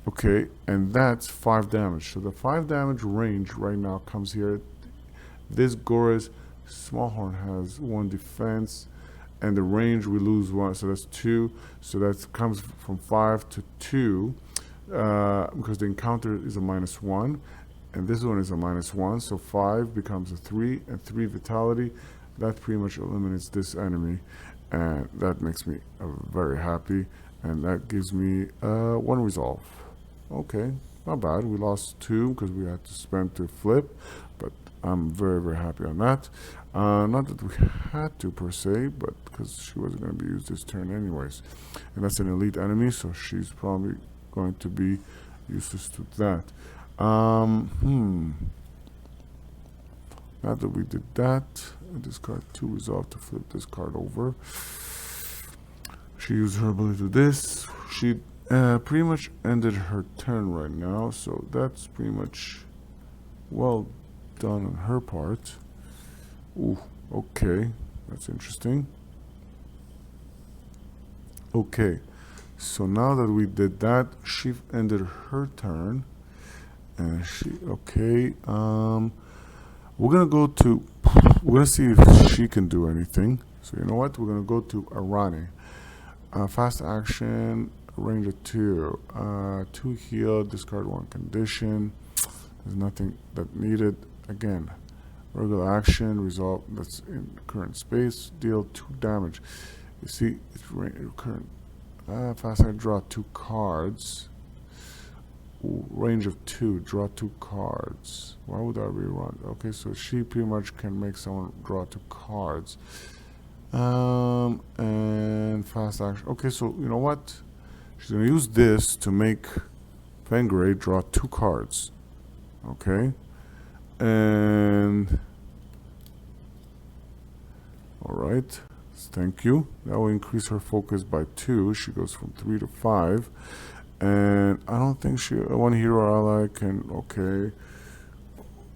Okay, and that's 5 damage. So the 5 damage range right now comes here. This Gora's Smallhorn has 1 defense, and the range we lose 1, so that's 2. So that comes from 5 to 2, because the encounter is a -1, and this one is a -1. So 5 becomes a 3, and 3 vitality. That pretty much eliminates this enemy, and that makes me very happy. And that gives me 1 resolve. Okay, not bad. We lost 2 because we had to spend to flip, but I'm very, very happy on that. Not that we had to per se, but because she wasn't going to be used this turn anyways. And that's an elite enemy, so she's probably going to be useless to that. Now that we did that, I discard 2, resolve to flip this card over. She used her ability to do this. She pretty much ended her turn right now, so that's pretty much well done on her part. Ooh, okay, that's interesting. Okay, so now that we did that, she ended her turn, and okay. We're gonna see if she can do anything. So you know what? We're gonna go to Arani. Fast action, range of 2. 2 heal, discard 1 condition. There's nothing that needed. Again, regular action, resolve, that's in current space, deal 2 damage. You see, it's current. Fast action, draw 2 cards. Ooh, range of 2, draw 2 cards. Why would that be wrong? Okay, so she pretty much can make someone draw 2 cards. And fast action. Okay, so you know what? She's gonna use this to make Fengray draw 2 cards. Okay, and all right. Thank you. That will increase her focus by 2. She goes from 3 to 5. And I don't think one hero ally can. Okay,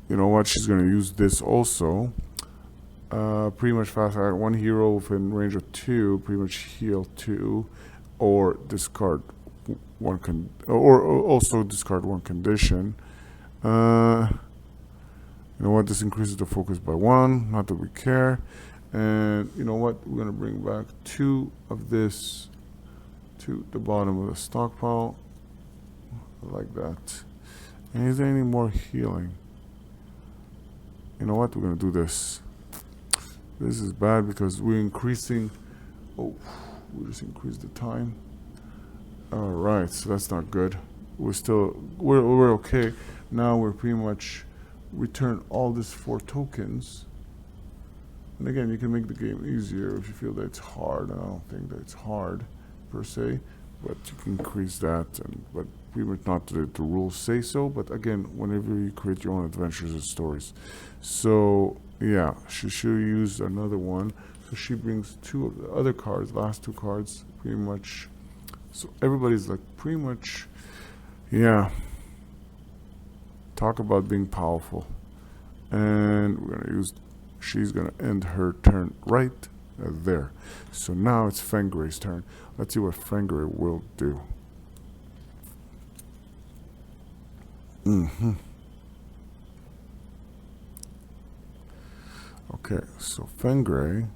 you know what? She's gonna use this also. Pretty much fast. One hero within range of 2, pretty much heal 2, or discard 1 or also discard 1 condition. You know what? This increases the focus by 1. Not that we care. And you know what? We're gonna bring back 2 of this to the bottom of the stockpile, like that. And is there any more healing? You know what? We're gonna do this. This is bad because we're increasing. Oh, we just increased the time. All right, so that's not good. We're okay. Now we're pretty much return all these 4 tokens. And again, you can make the game easier if you feel that it's hard. I don't think that it's hard per se, but you can increase that, but pretty much not the rules say so. But again, whenever you create your own adventures and stories, so yeah, she should use another one. So she brings 2 of the other cards, last 2 cards, pretty much. So everybody's like pretty much, yeah. Talk about being powerful, and we're gonna use. She's gonna end her turn right there. So now it's Fengray's turn. Let's see what Fengray will do. Okay, so Fengray,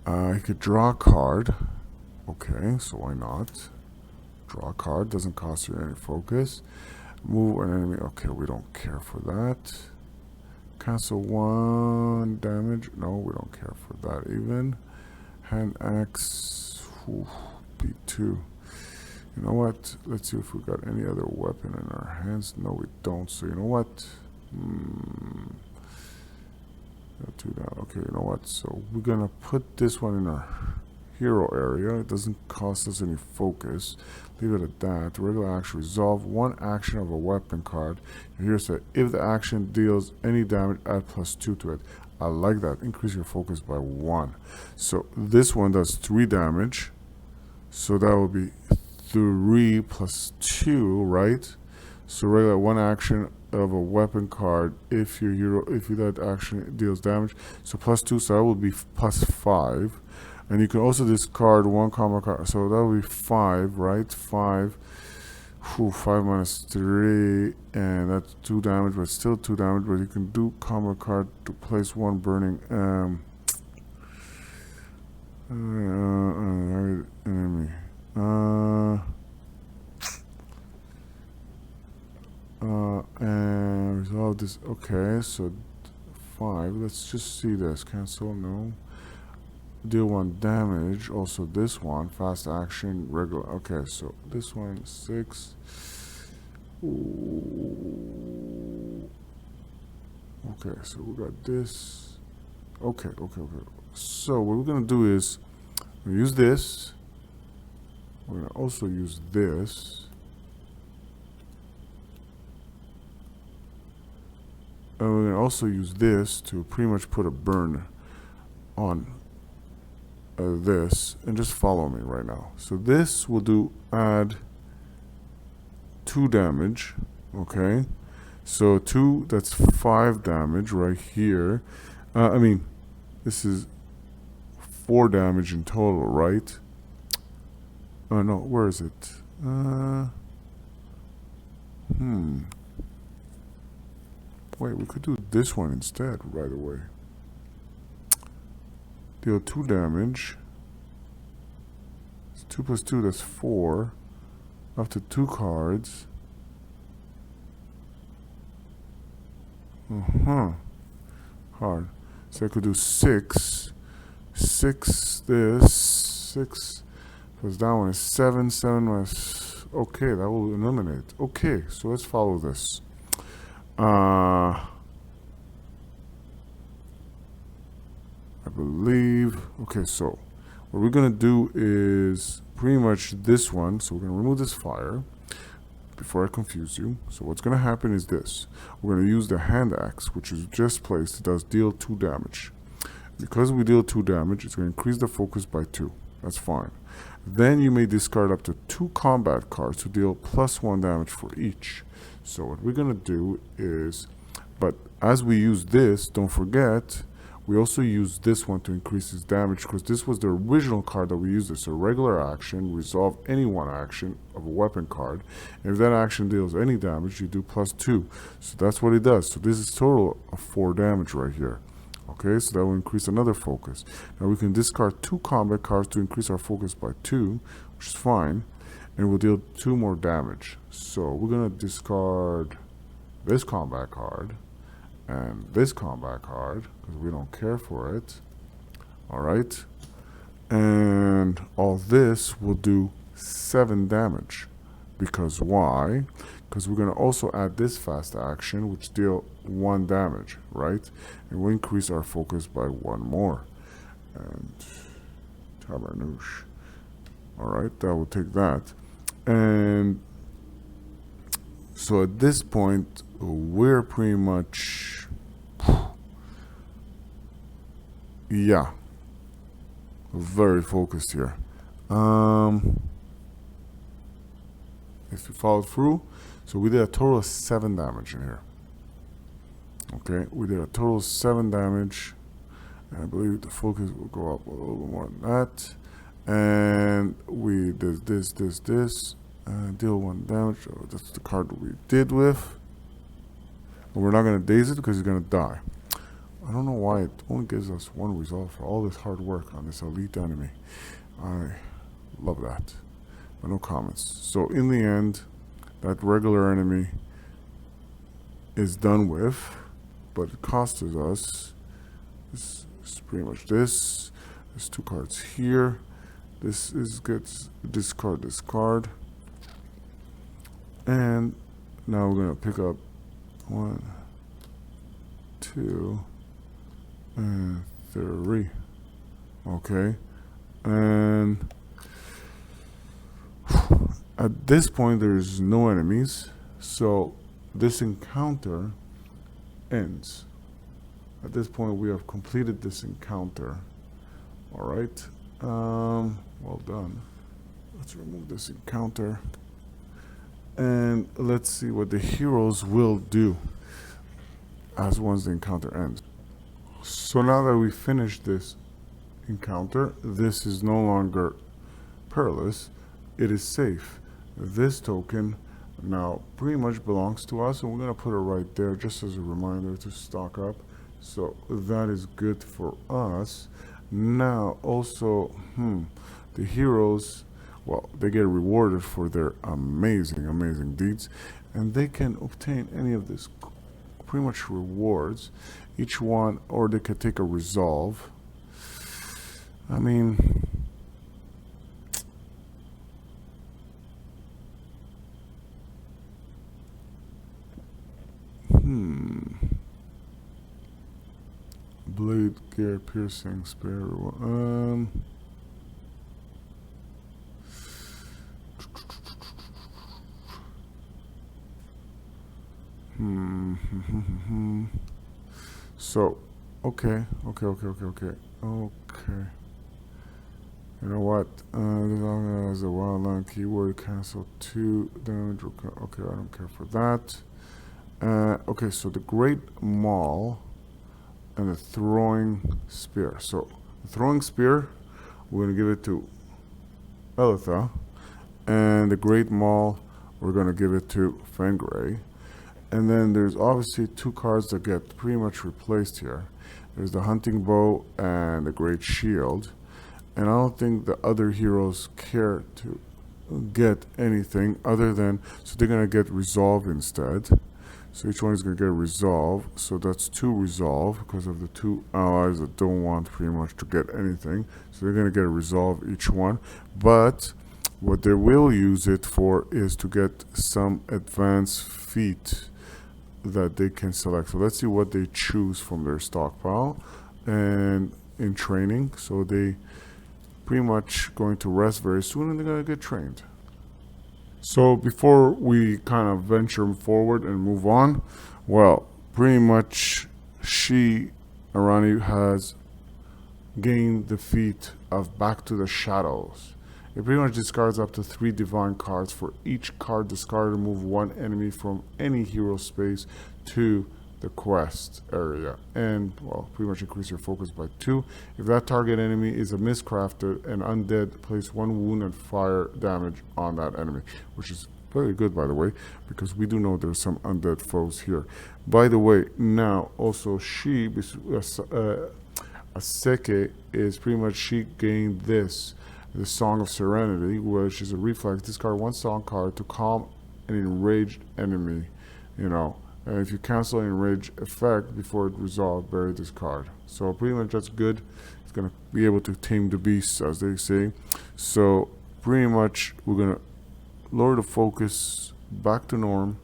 he could draw a card. Okay, so why not? Draw a card, doesn't cost you any focus. Move an enemy. Okay, we don't care for that. Cancel 1 damage. No, we don't care for that even. Hand axe. B2. You know what? Let's see if we got any other weapon in our hands. No, we don't. So you know what? Okay, you know what? So we're gonna put this one in our hero area. It doesn't cost us any focus. Leave it at that. Regular action, resolve 1 action of a weapon card. Here said if the action deals any damage, add +2 to it. I like that. Increase your focus by 1. So this one does 3 damage. So that will be 3 plus 2, right? So regular 1 action of a weapon card if that action deals damage. So +2, so that will be +5. And you can also discard 1 combo card. So that will be 5, right? 5. 5 minus 3, and that's 2 damage, but still 2 damage. But you can do combo card to place 1 burning enemy. And resolve this. Okay, so 5. Let's just see this. Cancel, no. Deal 1 damage. Also this one, fast action, regular. Okay, so this one 6. Ooh. Okay, so we got this. Okay. So what we're gonna do is we use this. We're gonna also use this. And we're gonna also use this to pretty much put a burn on this, and just follow me right now. So this will do add 2 damage. Okay, so 2, that's 5 damage right here. I mean, this is 4 damage in total, right? Oh no, where is it? Wait, we could do this one instead right away. Deal 2 damage. It's 2 plus 2, that's 4. Up to 2 cards. Hard. So I could do 6. 6 this. 6 plus that one is 7. 7 minus. Okay, that will eliminate. Okay, so let's follow this. I believe. Okay, so what we're gonna do is pretty much this one. So we're gonna remove this fire before I confuse you. So what's gonna happen is this. We're gonna use the hand axe, which is just placed. It does deal 2 damage. Because we deal 2 damage, it's gonna increase the focus by 2. That's fine. Then you may discard up to 2 combat cards to deal +1 damage for each. So what we're gonna do is, but as we use this, don't forget, we also use this one to increase his damage, because this was the original card that we used. It's a regular action, resolve any one action of a weapon card. And if that action deals any damage, you do +2. So that's what it does. So this is total of 4 damage right here. Okay, so that will increase another focus. Now we can discard 2 combat cards to increase our focus by 2, which is fine. And we'll deal 2 more damage. So we're gonna discard this combat card and this combat card because we don't care for it. Alright. And all this will do 7 damage. Because why? Because we're gonna also add this fast action, which deal 1 damage, right? And we'll increase our focus by 1 more. And Tabernouche. Alright, that will take that. And so at this point, we're pretty much, yeah, very focused here. If you follow through, so we did a total of 7 damage in here. Okay, we did a total of 7 damage. And I believe the focus will go up a little bit more than that. And we did this, deal 1 damage. So that's the card that we did with. And we're not going to daze it because he's going to die. I don't know why it only gives us 1 result for all this hard work on this elite enemy. I love that. But no comments. So in the end, that regular enemy is done with, but it costs us. This is pretty much this. There's 2 cards here. This is gets discard. And now we're gonna pick up 1, 2, and 3. Okay, and at this point there's no enemies, so this encounter ends. At this point we have completed this encounter. All right, well done. Let's remove this encounter and let's see what the heroes will do as once the encounter ends. So now that we finished this encounter, this is no longer perilous, it is safe. This token now pretty much belongs to us, and we're gonna put it right there just as a reminder to stock up. So that is good for us. Now also, the heroes, well, they get rewarded for their amazing deeds, and they can obtain any of this pretty much rewards, each one, or they could take a resolve. I mean, Blade, gear, piercing, spear. So, okay. You know what? As a wildland keyword, cancel 2 damage. Okay, I don't care for that. Okay, so the Great Maul and the Throwing Spear. So, the Throwing Spear, we're going to give it to Elitha. And the Great Maul, we're going to give it to Fengray. And then there's obviously 2 cards that get pretty much replaced here. There's the Hunting Bow and the Great Shield. And I don't think the other heroes care to get anything other than, so they're going to get Resolve instead. So each one is going to get Resolve. So that's 2 Resolve because of the 2 allies that don't want pretty much to get anything. So they're going to get a Resolve each one. But what they will use it for is to get some advanced feat that they can select. So let's see what they choose from their stockpile and in training. So they pretty much going to rest very soon and they're going to get trained. So before we kind of venture forward and move on, well, pretty much Arani has gained the feat of Back to the Shadows. It pretty much discards up to 3 divine cards. For each card discarded, move 1 enemy from any hero space to the quest area. And, well, pretty much increase your focus by 2. If that target enemy is a miscrafted and undead, place 1 wound and fire damage on that enemy. Which is very good, by the way, because we do know there's some undead foes here. By the way, now, also, Aseke is pretty much, she gained this. The Song of Serenity, which is a reflex. Discard 1 song card to calm an enraged enemy. You know, and if you cancel an enraged effect before it resolves, bury this card. So pretty much that's good. It's gonna be able to tame the beast, as they say. So pretty much we're gonna lower the focus back to norm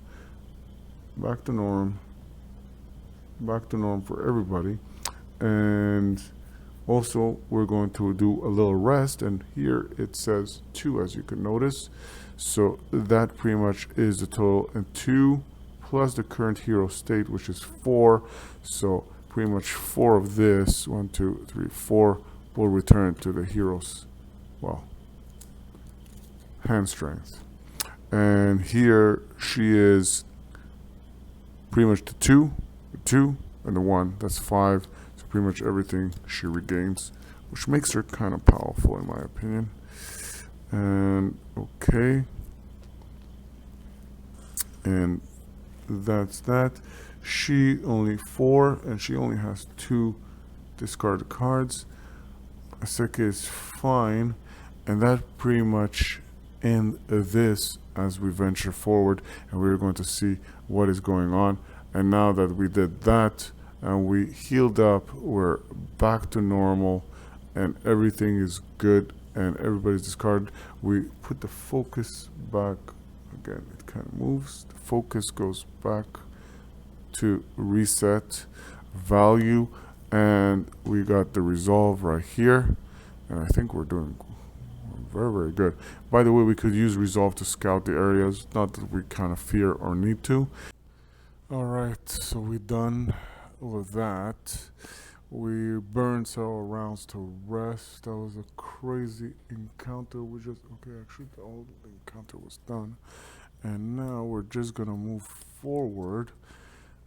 for everybody, and also, we're going to do a little rest, and here it says 2, as you can notice. So that pretty much is the total, and 2 plus the current hero state, which is 4. So pretty much 4 of this, 1, 2, 3, 4, will return to the hero's, well, hand strength. And here she is pretty much the 2, and the 1, that's 5. Pretty much everything she regains, which makes her kind of powerful in my opinion. And okay, and that's that. She only 4 and she only has 2 discarded cards. Aseke is fine, and that pretty much ends this as we venture forward, and we're going to see what is going on. And now that we did that and we healed up, we're back to normal and everything is good and everybody's discarded. We put the focus back again, it kind of moves, the focus goes back to reset value, and we got the resolve right here, and I think we're doing very, very good. By the way, we could use resolve to scout the areas, not that we kind of fear or need to. Alright, so we're done with that. We burned several rounds to rest. That was a crazy encounter. Actually the whole encounter was done, and now we're just gonna move forward.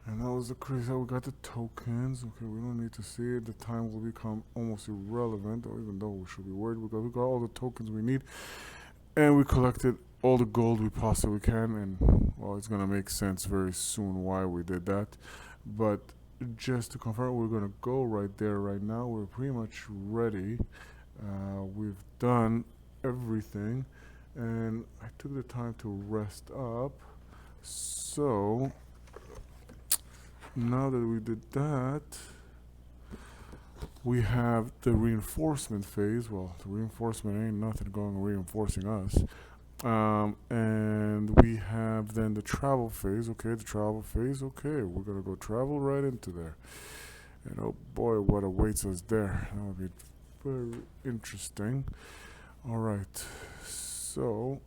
And that was the crazy. We got the tokens. Okay, we don't need to see it. The time will become almost irrelevant, or even though we should be worried, because we got all the tokens we need, and we collected all the gold we possibly can. And well, it's gonna make sense very soon why we did that. But just to confirm, we're gonna go right there right now. We're pretty much ready. We've done everything, and I took the time to rest up. So now that we did that, we have the reinforcement phase. Well, the reinforcement ain't nothing going reinforcing us. And we have then the travel phase. Okay, the travel phase. Okay, we're gonna go travel right into there. And oh boy, what awaits us there. That would be very interesting. Alright, so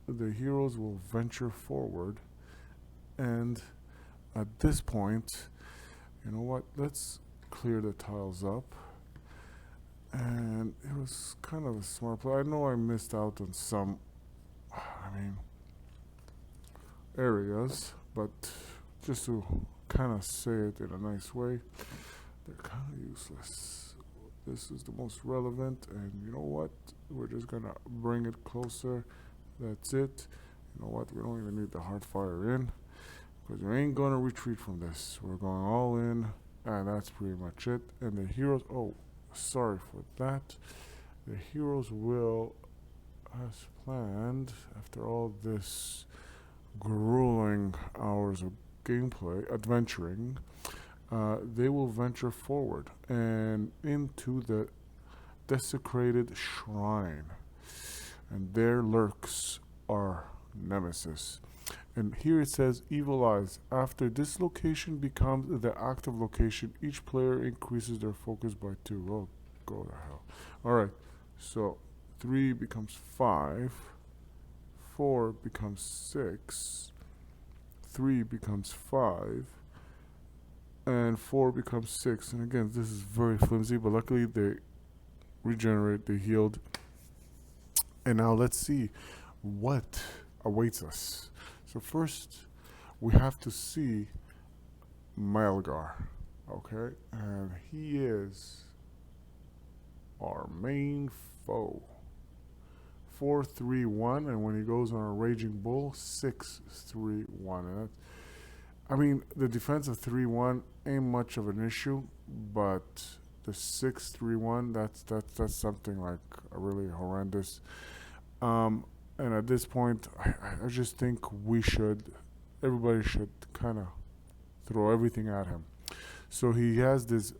the heroes will venture forward, and at this point, you know what, let's clear the tiles up. And it was kind of a smart play. I know I missed out on some, areas, but just to kind of say it in a nice way, they're kind of useless. This is the most relevant, and you know what? We're just gonna bring it closer. That's it. You know what? We don't even need the hard fire in, because we ain't gonna retreat from this. We're going all in, and that's pretty much it. And the heroes, oh, sorry for that. The heroes will, as planned, after all this grueling hours of gameplay, adventuring, they will venture forward and into the desecrated shrine. And there lurks our nemesis. And here it says Evil Eyes. After this location becomes the active location, each player increases their focus by 2. Oh, go to hell. Alright, so 3 becomes 5. 4 becomes 6. 3 becomes 5. And 4 becomes 6. And again, this is very flimsy, but luckily they regenerate, they healed. And now let's see what awaits us. So first, we have to see Malgar, okay? And he is our main foe. 4-3-1, and when he goes on a Raging Bull, 6-3-1. And that, I mean, the defense of 3-1 ain't much of an issue, but the 6-3-1, that's something like a really horrendous. And at this point, I just think everybody should kind of throw everything at him. So he has this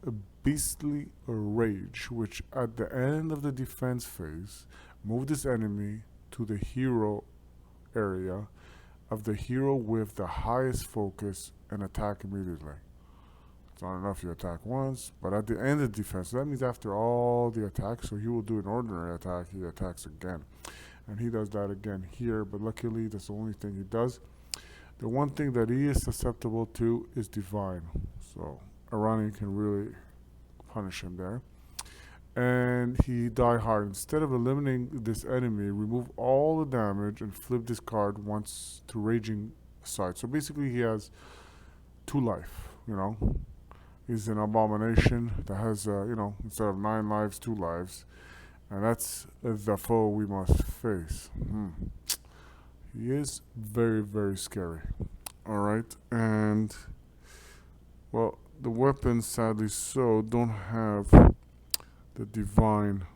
beastly rage, which at the end of the defense phase, move this enemy to the hero area of the hero with the highest focus and attack immediately. It's not enough you attack once, but at the end of the defense, that means after all the attacks, so he will do an ordinary attack, he attacks again. And he does that again here, but luckily that's the only thing he does. The one thing that he is susceptible to is Divine. So Arani can really punish him there. And he die hard. Instead of eliminating this enemy, remove all the damage and flip this card once to Raging side. So basically he has 2 life, you know. He's an Abomination that has, instead of 9 lives, 2 lives. And that's the foe we must face. He is very, very scary. Alright, and, well, the weapons, sadly so, don't have the divine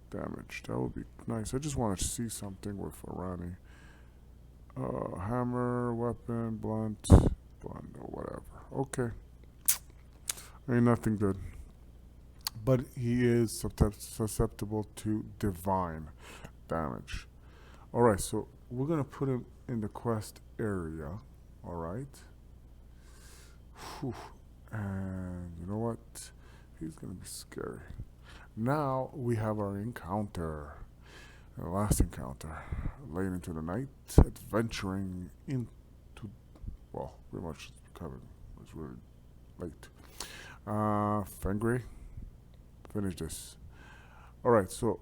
damage. That would be nice. I just want to see something with Arani. Hammer, weapon, blunt, or whatever. Okay. Ain't nothing good. But he is susceptible to divine damage. Alright, so we're going to put him in the quest area. Alright. And you know what? He's going to be scary. Now we have our encounter. The last encounter. Late into the night, adventuring into, well, pretty much becoming, it's really late. Fengri, finish this. Alright, so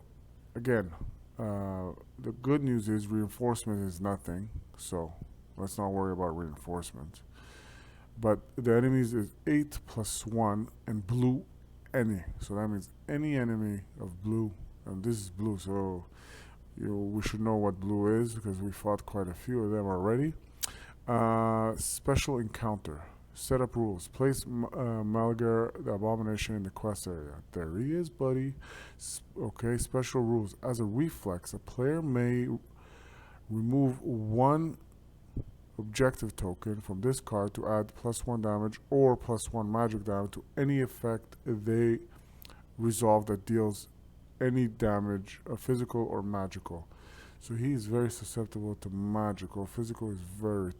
again, the good news is reinforcement is nothing, so let's not worry about reinforcement. But the enemies is 8 plus 1 and blue any. So that means any enemy of blue, and this is blue, so we should know what blue is because we fought quite a few of them already. Special encounter. Set up rules. Place Malgar, the Abomination, in the quest area. There he is, buddy. Okay, special rules. As a reflex, a player may remove 1 objective token from this card to add +1 damage or +1 magic damage to any effect they resolve that deals any damage, physical or magical. So he is very susceptible to magical. Physical is very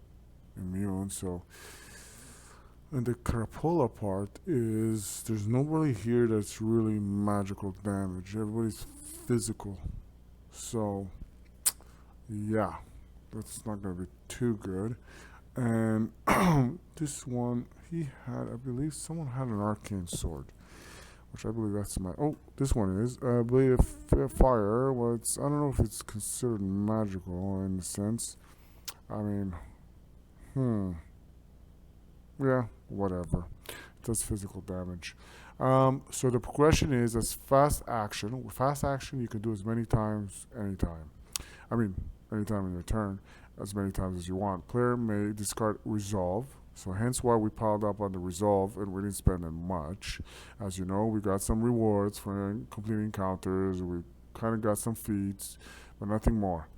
immune, so And the crapola part is there's nobody here that's really magical damage. Everybody's physical. So, yeah, that's not going to be too good. And this one, he had, I believe, someone had an arcane sword, which I believe that's my. Oh, this one is. I believe fire. Well, I don't know if it's considered magical in a sense. I mean, hmm. Yeah, whatever. It does physical damage. So the progression is as fast action. With fast action, you can do as many times, anytime. I mean, anytime in your turn, as many times as you want. Player may discard resolve. So hence why we piled up on the resolve and we didn't spend that much. As you know, we got some rewards for completing encounters. We kind of got some feats, but nothing more.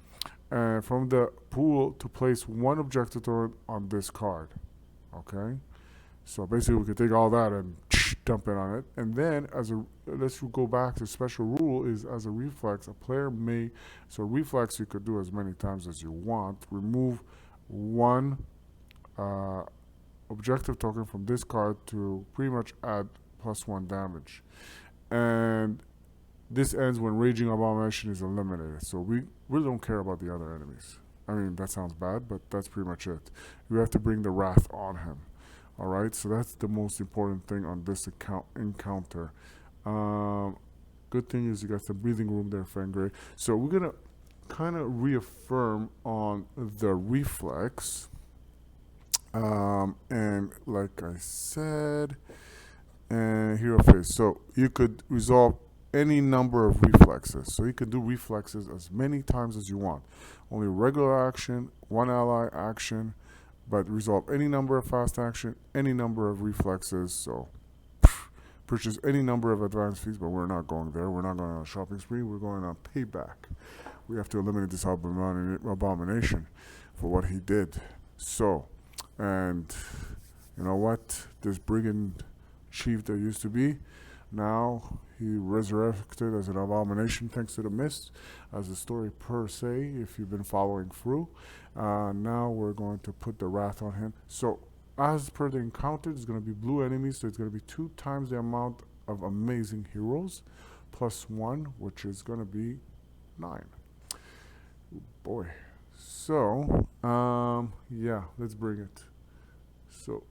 And from the pool to place one objective on this card. Okay, so basically we could take all that and dump it on it, and then let's go back to special rule is as a reflex, a player may reflex you could do as many times as you want. Remove one uh, objective token from this card to pretty much add +1 damage, and this ends when Raging Abomination is eliminated. So we really don't care about the other enemies. I mean, that sounds bad, but that's pretty much it. You have to bring the wrath on him. All right, so that's the most important thing on this encounter. Good thing is you got some breathing room there, Fengray. So we're gonna kind of reaffirm on the reflex, and like I said, and hero phase. So you could resolve any number of reflexes. So you can do reflexes as many times as you want. Only regular action, one ally action, but resolve any number of fast action, any number of reflexes. So purchase any number of advanced feats, but we're not going there. We're not going on a shopping spree. We're going on payback. We have to eliminate this abomination for what he did. So, and you know what? This brigand chief that used to be, now he resurrected as an abomination thanks to the mist, as the story per se, if you've been following through. Now we're going to put the wrath on him. So as per the encounter, it's going to be blue enemies, so it's going to be 2 times the amount of amazing heroes, +1, which is going to be 9. Boy. So, yeah, let's bring it. So,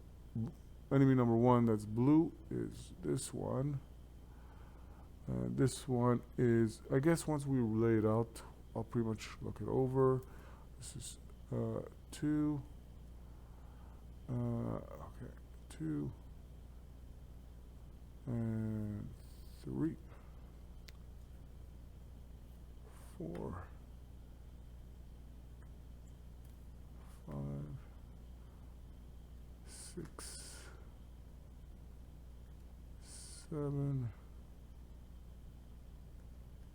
enemy number 1 that's blue is this one. This one is, I guess once we lay it out, I'll pretty much look it over. This is 2. Okay, 2 and 3, 4, 5, 6, 7,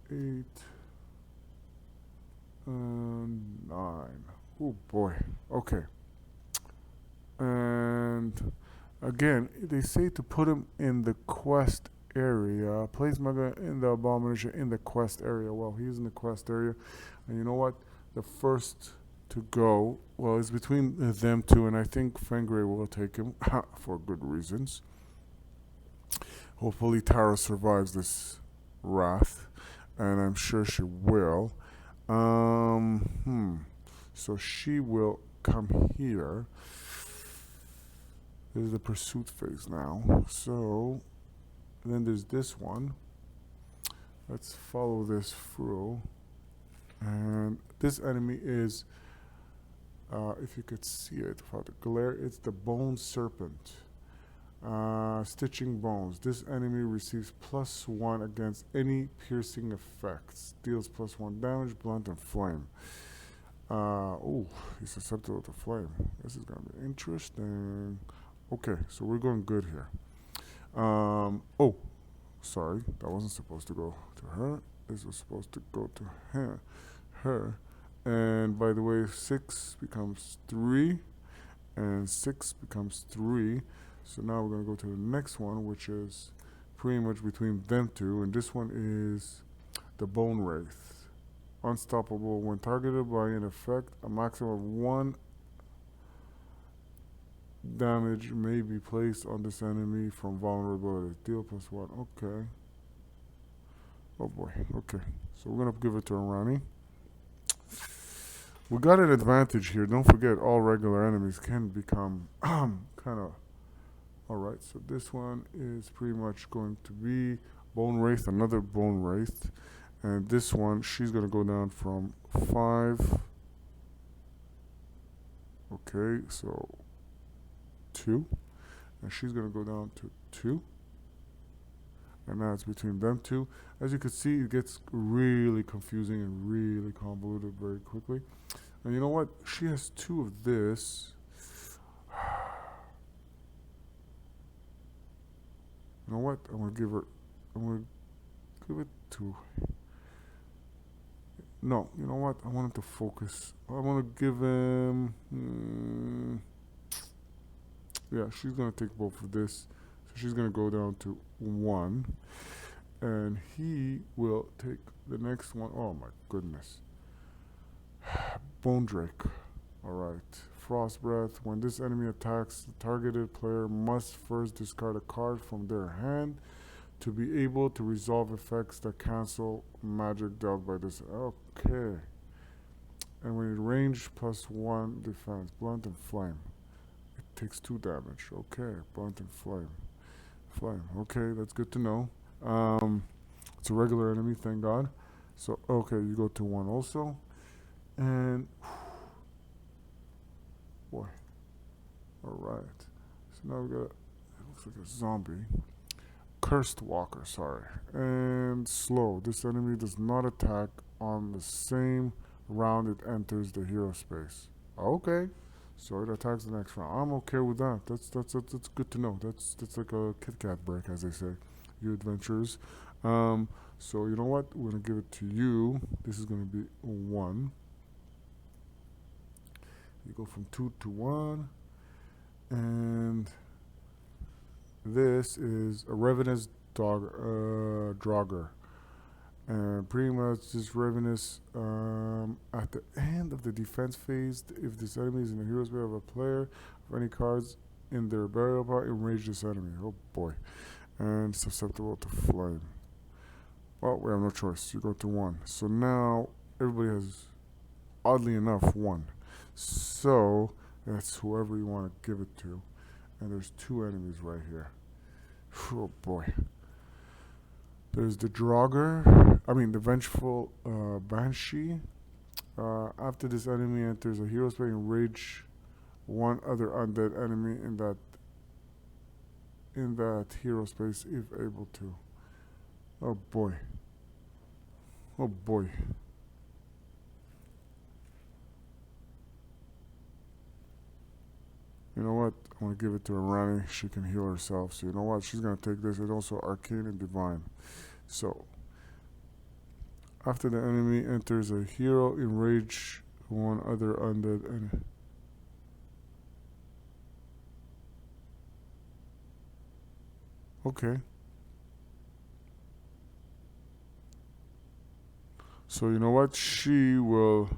8, and 9. Oh boy. Okay. And again, they say to put him in the quest area. Place Mega in the Abomination in the quest area. Well, he's in the quest area. And you know what? The first to go, well, it's between them two, and I think Fengray will take him for good reasons. Hopefully Tara survives this wrath, and I'm sure she will. So she will come here. This is the pursuit phase now. So then there's this one. Let's follow this through. And this enemy is, if you could see it without the glare, it's the bone serpent. Stitching bones. This enemy receives +1 against any piercing effects. Deals +1 damage, blunt, and flame. Oh, he's susceptible to flame. This is gonna be interesting. Okay, so we're going good here. Oh, sorry, that wasn't supposed to go to her. This was supposed to go to her. And by the way, 6 becomes 3, and 6 becomes 3. So now we're going to go to the next one, which is pretty much between them two. And this one is the Bone Wraith. Unstoppable when targeted by an effect, a maximum of damage may be placed on this enemy from vulnerability. Deal +1. Okay. Oh boy. Okay. So we're gonna give it to Arani. We got an advantage here. Don't forget, all regular enemies can become kind of. Alright, so this one is pretty much going to be Bone Wraith, another Bone Wraith. And this one, she's going to go down from 5. Okay, so 2. And she's going to go down to 2. And now it's between them two. As you can see, it gets really confusing and really convoluted very quickly. And you know what? She has 2 of this. You know what? I'm gonna give it to. No, you know what? I want him to focus. I want to give him. Yeah, she's gonna take both of this. So she's gonna go down to 1. And he will take the next one. Oh my goodness. Bone Drake. Alright. Frost Breath. When this enemy attacks, the targeted player must first discard a card from their hand to be able to resolve effects that cancel magic dealt by this. Okay. And when it range +1 defense. Blunt and Flame. It takes 2 damage. Okay. Blunt and Flame. Flame. Okay, that's good to know. It's a regular enemy, thank God. So, okay, you go to 1 also. And boy. Alright. So now we got, it looks like a zombie. Cursed Walker, sorry. And slow. This enemy does not attack on the same round it enters the hero space. Okay. So it attacks the next round. I'm okay with that. That's good to know. That's like a Kit Kat break, as they say. You adventurers. So you know what? We're gonna give it to you. This is gonna be 1. You go from 2 to 1, and this is a Revenous Draugr. And pretty much this Revenous, at the end of the defense phase, if this enemy is in the hero's way of a player, of any cards in their burial pile, enrage this enemy. Oh boy. And susceptible to flame. Well, we have no choice. You go to 1. So now everybody has, oddly enough, 1. So that's whoever you want to give it to. And there's 2 enemies right here. Oh boy. There's the the Vengeful Banshee. After this enemy enters a hero space, enrage 1 other undead enemy in that hero space if able to. Oh boy. Oh boy. You know what? I'm going to give it to Arani. She can heal herself. So you know what? She's going to take this. And also Arcane and Divine. So, after the enemy enters a hero, enrage 1 other undead enemy. Okay. So you know what? She will...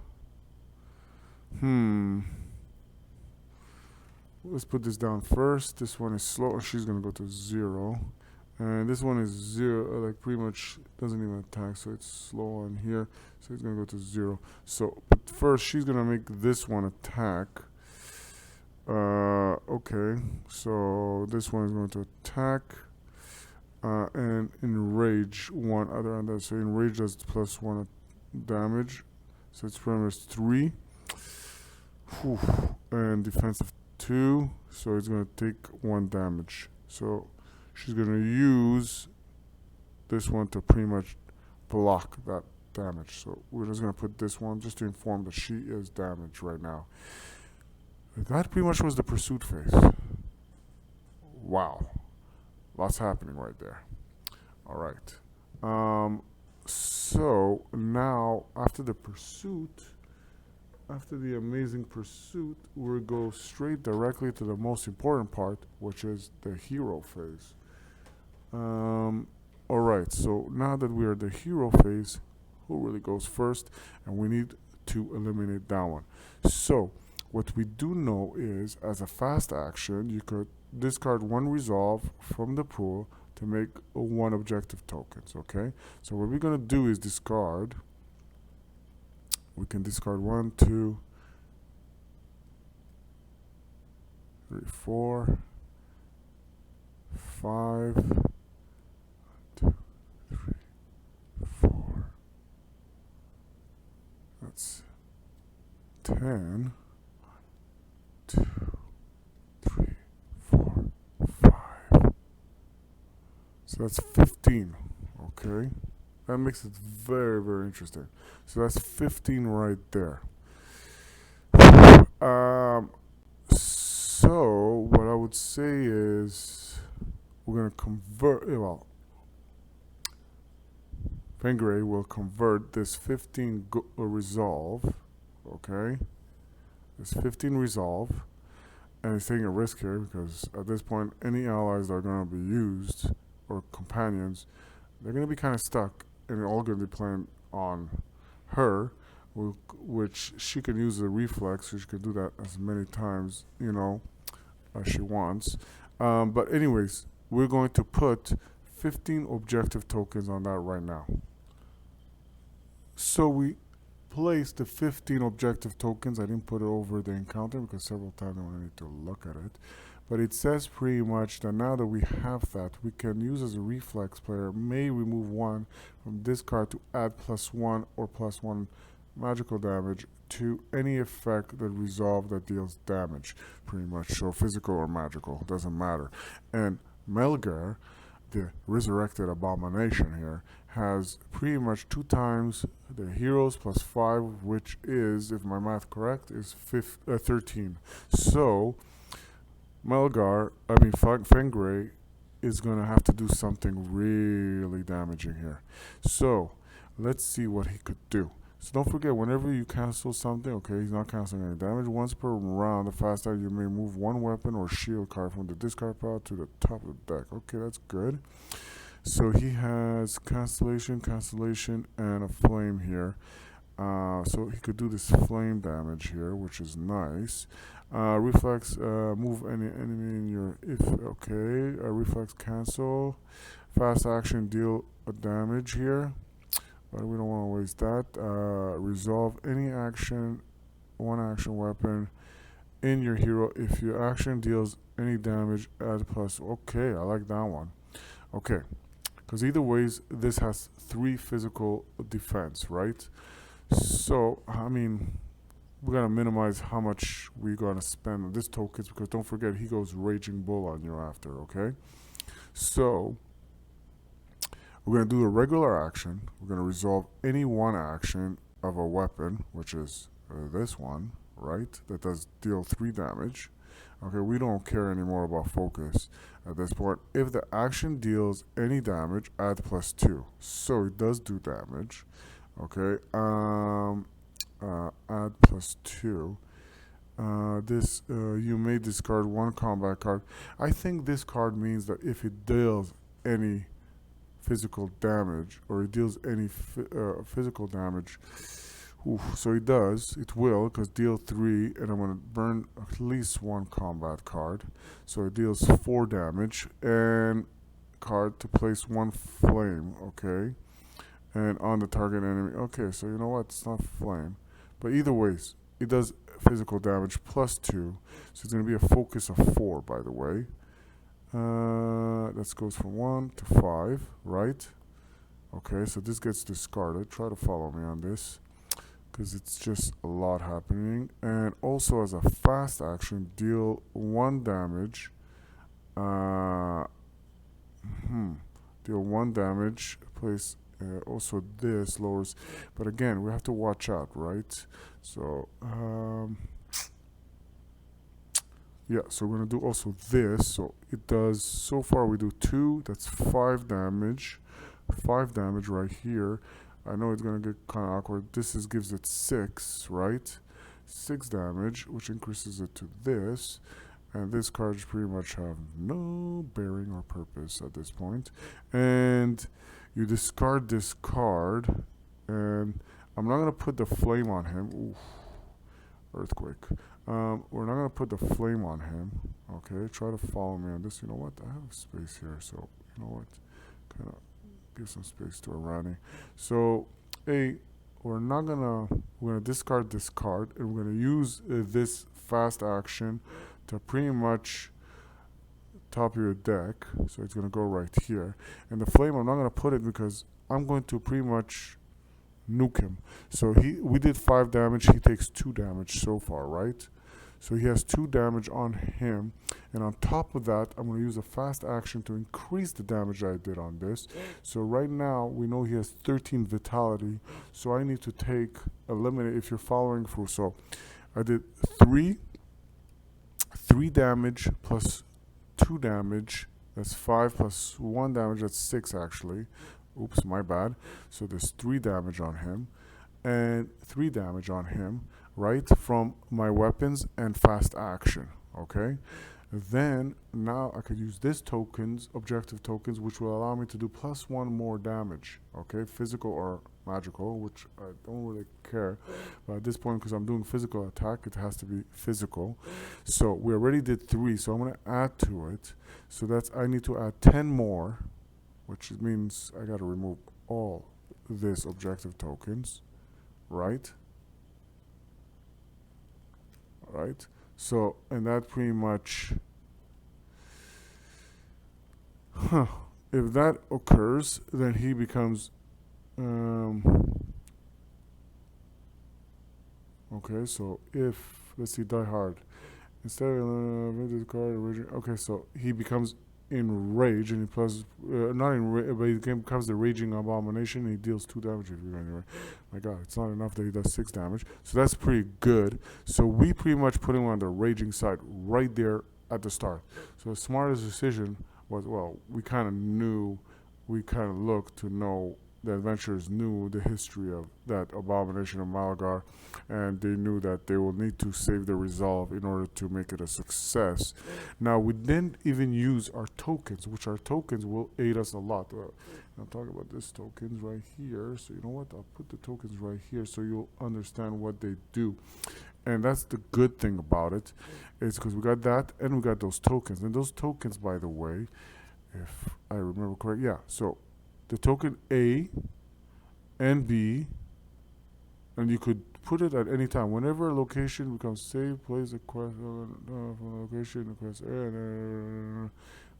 Let's put this down first. This one is slow. She's gonna go to 0. And this one is 0, like pretty much doesn't even attack, so it's slow on here. So it's gonna go to 0. So, but first she's gonna make this one attack. Okay. So this one is going to attack. And enrage 1 other undead. So enrage does +1 damage. So it's pretty much 3. Whew. And defensive 2, so it's going to take 1 damage. So she's going to use this one to pretty much block that damage. So we're just going to put this one just to inform that she is damaged right now. That pretty much was the pursuit phase. Wow. Lots happening right there. Alright. So now after the pursuit, after the amazing pursuit, we'll go straight directly to the most important part, which is the hero phase. Alright, so now that we are at the hero phase, who really goes first? And we need to eliminate that one. So, What we do know is, as a fast action, you could discard one resolve from the pool to make one objective tokens, okay? So what we're going to do is discard. We can discard 1, 2, 3, 4, 5, 2, 3, 4. That's 10. 2, 3, 4, 5. So that's 15. Okay. That makes it very, very interesting. So that's 15 right there. So what I would say is we're going to convert, well, Fengray will convert this 15 resolve, okay? This 15 resolve, and he's taking a risk here because at this point, any allies that are going to be used, or companions, they're going to be kind of stuck, and they're all going to be playing on her, which she can use as a reflex, so she can do that as many times, as she wants. But anyways, we're going to put 15 objective tokens on that right now. So we place the 15 objective tokens. I didn't put it over the encounter because several times I need to look at it. But it says pretty much that now that we have that, we can use as a reflex player, may remove one from this card to add +1 or +1 magical damage to any effect that resolve that deals damage, pretty much. So physical or magical, doesn't matter. And Melgar, the resurrected abomination here, has pretty much 2 times the heroes +5, which is, if my math correct, is 13. So Fengray is going to have to do something really damaging here. So let's see what he could do. So don't forget, whenever you cancel something, okay, he's not canceling any damage. Once per round, the fast act, you may move one weapon or shield card from the discard pile to the top of the deck. Okay, that's good. So he has cancellation, and a flame here. So he could do this flame damage here, which is nice. Reflex, move any enemy in your, reflex cancel. Fast action, deal a damage here. But we don't want to waste that. Resolve any action, one action weapon in your hero. If your action deals any damage, add +. Okay, I like that one. Okay, because either ways, this has 3 physical defense, right? So, we gotta minimize how much we're gonna spend on this tokens because don't forget, he goes Raging Bull on you after, okay? So we're going to do a regular action. We're going to resolve any one action of a weapon, which is this one, right? That does deal 3 damage. Okay, we don't care anymore about focus at this point. If the action deals any damage, add +2. So it does do damage. Okay, add +2. You may discard 1 combat card. I think this card means that if it deals any physical damage, or it deals any physical damage, so it will, because deal 3, and I'm going to burn at least 1 combat card, so it deals 4 damage, and card to place 1 flame, okay, and on the target enemy. Okay, so you know what, it's not flame, but either ways, it does physical damage +2, so it's going to be a focus of 4, by the way. That goes from 1 to 5, right? Okay, so this gets discarded. Try to follow me on this, because it's just a lot happening. And also, as a fast action, deal 1 damage. Deal 1 damage. Place also this lowers, but again, we have to watch out, right? So yeah, so we're going to do also this. So it does, so far we do 2, that's 5 damage. 5 damage right here. I know it's going to get kind of awkward. This gives it 6, right? 6 damage, which increases it to this. And this card pretty much have no bearing or purpose at this point. And you discard this card. And I'm not going to put the flame on him. Oof. Earthquake. We're not gonna put the flame on him. Okay, try to follow me on this. You know what? I have space here, so you know what? Kind of give some space to Arani. So, we're not gonna we're gonna discard this card, and we're gonna use this fast action to pretty much top of your deck. So it's gonna go right here. And the flame, I'm not gonna put it because I'm going to pretty much nuke him. So we did 5 damage. He takes 2 damage so far, right? So he has 2 damage on him, and on top of that, I'm going to use a fast action to increase the damage I did on this. So right now, we know he has 13 vitality, so I need to eliminate if you're following through. So I did 3 damage plus 2 damage, that's 5 plus 1 damage, that's 6 actually. Oops, my bad. So there's 3 damage on him, and 3 damage on him, right, from my weapons and fast action, okay? Then, now I could use this objective tokens, which will allow me to do plus 1 more damage, okay? Physical or magical, which I don't really care. But at this point, because I'm doing physical attack, it has to be physical. So we already did 3, so I'm going to add to it. So I need to add 10 more, which means I got to remove all this objective tokens, right? Right? So, and that pretty much, if that occurs, then he becomes, okay, so let's see, die hard. Instead of the card, okay, so he becomes enraged, and he plus, not enraged, but he becomes the raging abomination, and he deals 2 damage if you're anyway. My god, it's not enough that he does 6 damage. So that's pretty good. So we pretty much put him on the raging side right there at the start. So the smartest decision was, well, we kind of looked to know the adventurers knew the history of that abomination of Malagar, and they knew that they will need to save the resolve in order to make it a success. Now, we didn't even use our tokens, which our tokens will aid us a lot. I'm talking about this tokens right here. So you know what? I'll put the tokens right here so you'll understand what they do. And that's the good thing about it, is because we got that and we got those tokens. And those tokens, by the way, if I remember correct, yeah. So the token A and B, and you could put it at any time. Whenever a location becomes safe, plays a quest from a location, the quest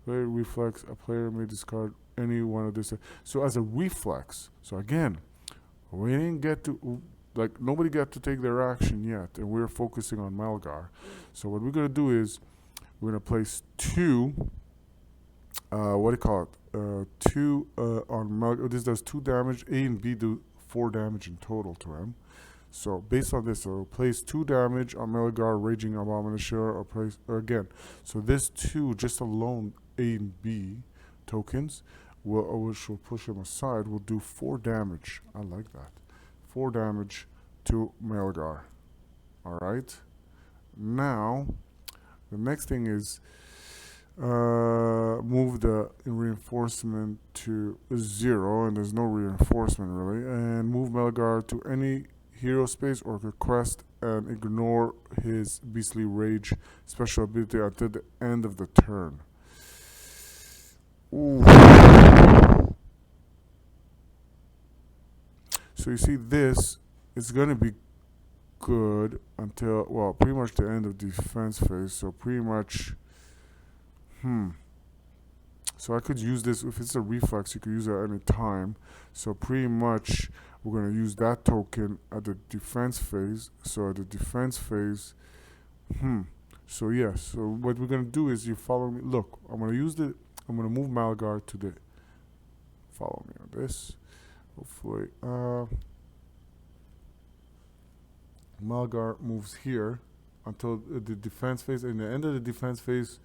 player reflex, a player may discard any one of this. So as a reflex, so again, we didn't get to, like, nobody got to take their action yet, and we're focusing on Malgar. So what we're going to do is, we're going to place 2, what do you call it? 2 on Malgar. This does 2 damage. A and B do 4 damage in total to him. So based on this, so place 2 damage on Malgar, Raging Abomination, or again. So this 2, just alone, A and B tokens, which will push him aside, will do 4 damage. I like that. 4 damage to Malgar. Alright. Now, the next thing is move the reinforcement to 0, and there's no reinforcement really, and move Malgar to any hero space or quest and ignore his beastly rage special ability until the end of the turn. Ooh. So you see, this is going to be good until, well, pretty much the end of defense phase. So pretty much, so I could use this, if it's a reflex, you could use it at any time. So pretty much, we're going to use that token at the defense phase. So at the defense phase, so yeah, so what we're going to do is, you follow me. Look, I'm going to move Malgar to the, follow me on this. Hopefully, Malgar moves here until the defense phase. In the end of the defense phase,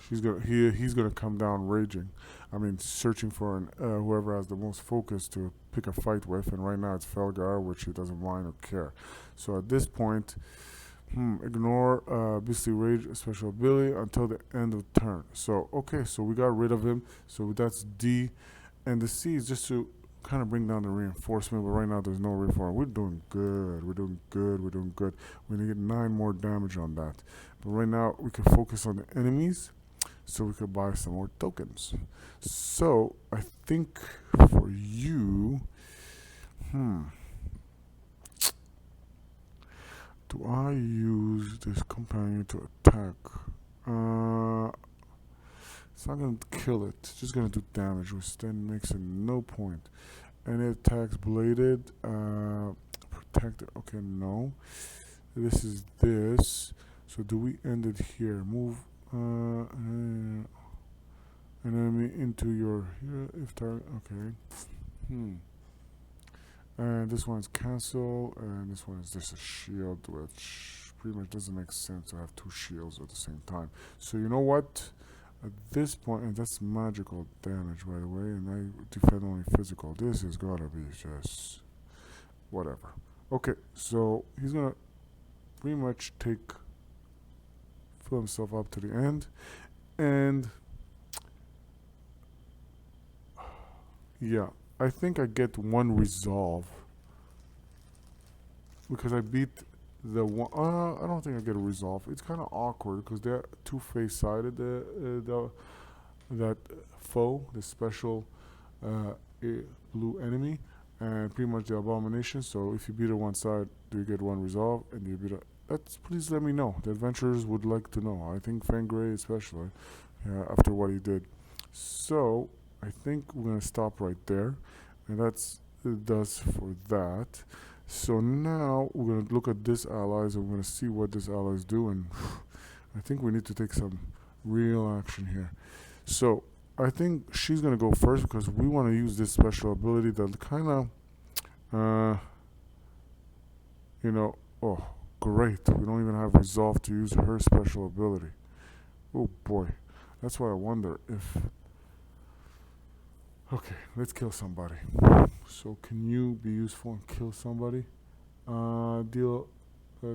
he's gonna come down raging. I mean, searching for whoever has the most focus to pick a fight with. And right now it's Felgar, which he doesn't mind or care. So at this point, ignore Beastly Rage special ability until the end of the turn. So okay, so we got rid of him. So that's D, and the C is just to kind of bring down the reinforcement, but right now there's no reinforcement. We're doing good. We're doing good. We're doing good. We're gonna get 9 more damage on that. But right now we can focus on the enemies, so we could buy some more tokens. So I think for you, do I use this companion to attack? It's not gonna kill it. It's just gonna do damage, which then makes it no point. And it attacks bladed. Protected. Okay, no. This is this. So do we end it here? Move an enemy into your here if target. Okay. And this one's cancel, and this one is just a shield, which pretty much doesn't make sense to have 2 shields at the same time. So you know what? At this point, and that's magical damage, by the way, and I defend only physical. This is gonna be just whatever. Okay, so he's gonna pretty much fill himself up to the end, and yeah, I think I get 1 resolve because I beat the one. I don't think I get a resolve. It's kind of awkward because they're 2 face-sided. That foe, the special blue enemy, and pretty much the abomination. So if you beat it one side, do you get 1 resolve, and you beat it? That's, please let me know. The adventurers would like to know. I think Fangray especially, after what he did. So I think we're gonna stop right there, and that's it does for that. So now we're gonna look at this allies, and we're gonna see what this allies do, and I think we need to take some real action here. So I think she's gonna go first because we want to use this special ability that kind of, oh great, we don't even have resolve to use her special ability. Oh boy, that's why I wonder if. Okay, let's kill somebody. So can you be useful and kill somebody? Deal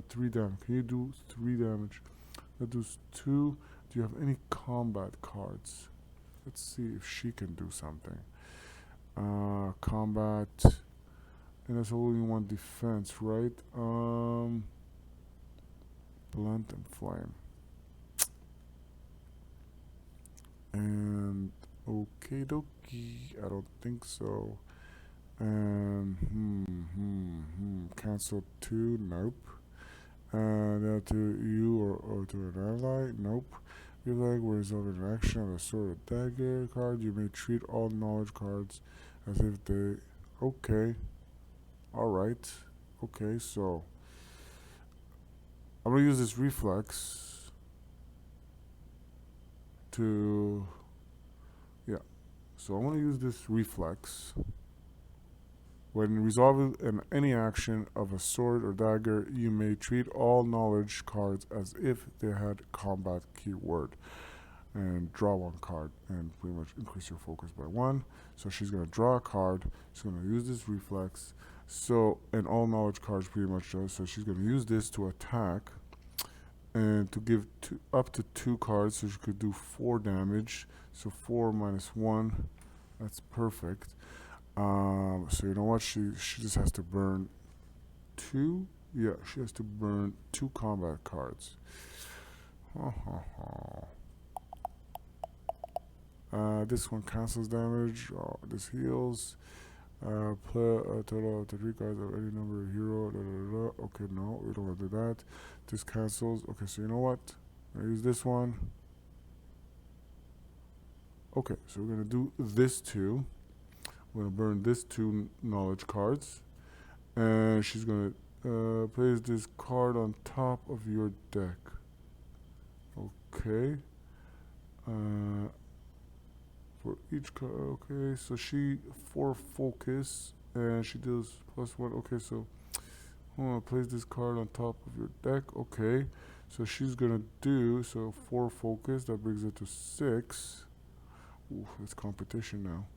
3 damage. Can you do 3 damage? That does 2. Do you have any combat cards? Let's see if she can do something. Combat, and that's only 1 defense, right? Blunt and flame. And okie dokie, I don't think so. And cancel 2, nope. And to you or to an ally, nope. You like will resolve an action of a sword or dagger card. You may treat all knowledge cards as if they. Okay. Alright. Okay, so I'm gonna use this reflex to. Yeah. So I'm gonna use this reflex. When resolving any action of a sword or dagger, you may treat all knowledge cards as if they had combat keyword. And draw 1 card and pretty much increase your focus by 1. So she's going to draw a card. She's going to use this reflex. So, and all knowledge cards pretty much does. So she's going to use this to attack and to give up to 2 cards. So she could do 4 damage. So 4 minus 1. That's perfect. So you know what? She just has to burn 2. Yeah, she has to burn 2 combat cards. This one cancels damage. This heals. Play a total of 3 cards of any number of hero. Okay, no, we don't want to do that. This cancels. Okay, so you know what? I use this one. Okay, so we're gonna do this 2. We're gonna burn this 2 knowledge cards, and she's gonna place this card on top of your deck. Okay. For each card, okay. So she 4 focus, and she deals +1. Okay, so I'm gonna place this card on top of your deck. Okay. So she's gonna do 4 focus. That brings it to 6. Ooh, it's competition now.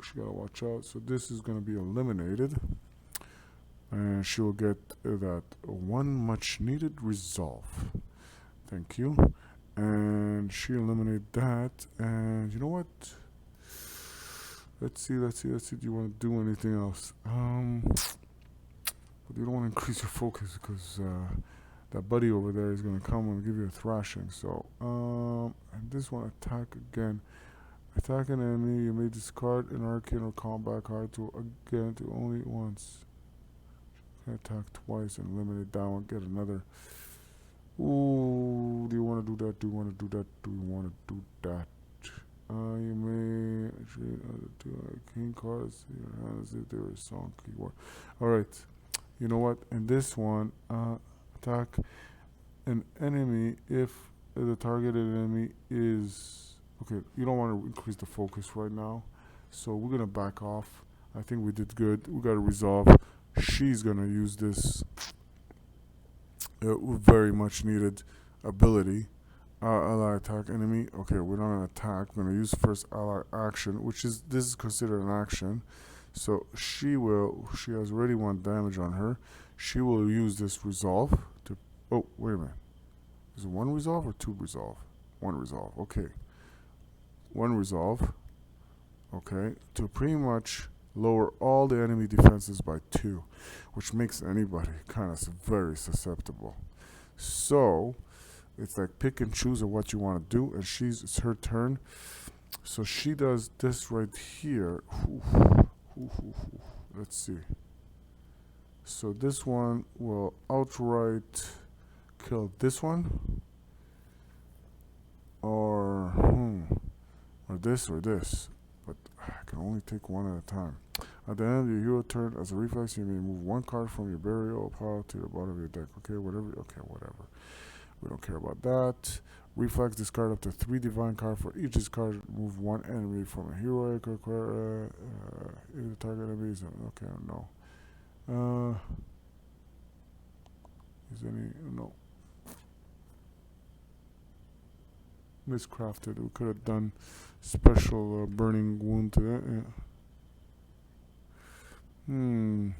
She gotta watch out. So this is gonna be eliminated, and she will get that 1 much needed resolve. Thank you. And she eliminated that. And you know what? Let's see. Do you want to do anything else? But you don't want to increase your focus because that buddy over there is going to come and give you a thrashing. So, and this one, attack again. Attack an enemy, you may discard an arcane or combat card to only once. You can attack twice and eliminate that one, get another. Ooh, do you want to do that? Do you want to do that? Do you want to do that? You may trade two arcane cards in your hand as if they were a song keyword. Alright, you know what? In this one, attack an enemy if the targeted enemy is... Okay, you don't want to increase the focus right now. So we're going to back off. I think we did good. We got to resolve. She's going to use this very much needed ability. Ally attack enemy. Okay, we're not going to attack. We're going to use first ally action, which is, this is considered an action. So she has already 1 damage on her. She will use this resolve to... Oh, wait a minute. Is it 1 resolve or 2 resolve? 1 resolve. Okay. 1 resolve, okay, to pretty much lower all the enemy defenses by 2, which makes anybody kind of very susceptible. So it's like pick and choose of what you want to do, and it's her turn. So she does this right here. Let's see. So this one will outright kill this one, or or this, but I can only take 1 at a time. At the end of your hero turn, as a reflex, you may move 1 card from your burial pile to the bottom of your deck. Okay, whatever. We don't care about that. Reflex, discard up to 3 divine cards. For each discard, move 1 enemy from a heroic if the target enemy is... Okay, no. Is any... No. Miscrafted. We could have done special burning wound to that. Yeah.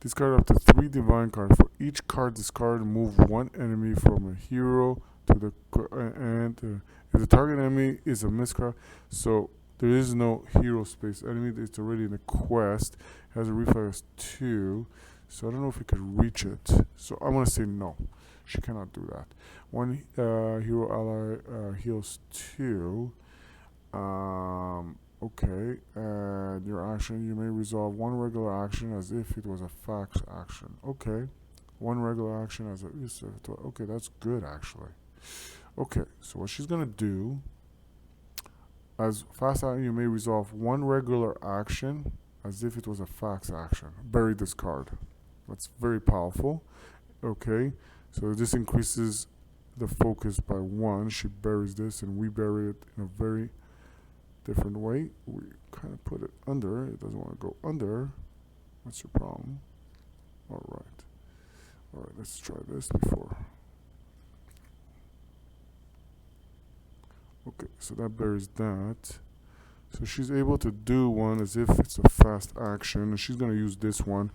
Discard up to 3 divine cards. For each card discarded, move 1 enemy from a hero to the if the target enemy is a miscraft, so there is no hero space enemy. It's already in a quest. It has a reflex 2, so I don't know if we could reach it. So I'm gonna say no. She cannot do that. 1 hero ally heals 2. Okay, and your action, you may resolve 1 regular action as if it was a fax action. Okay, 1 regular action as a... Okay, that's good actually. Okay, so what she's gonna do, as fast action, you may resolve 1 regular action as if it was a fax action. Bury this card. That's very powerful. Okay, so this increases the focus by 1. She buries this, and we bury it in a very different way. We kind of put it under. It doesn't want to go under. What's your problem? Alright, let's try this before. Okay, so that buries that. So she's able to do 1 as if it's a fast action, and she's going to use this one.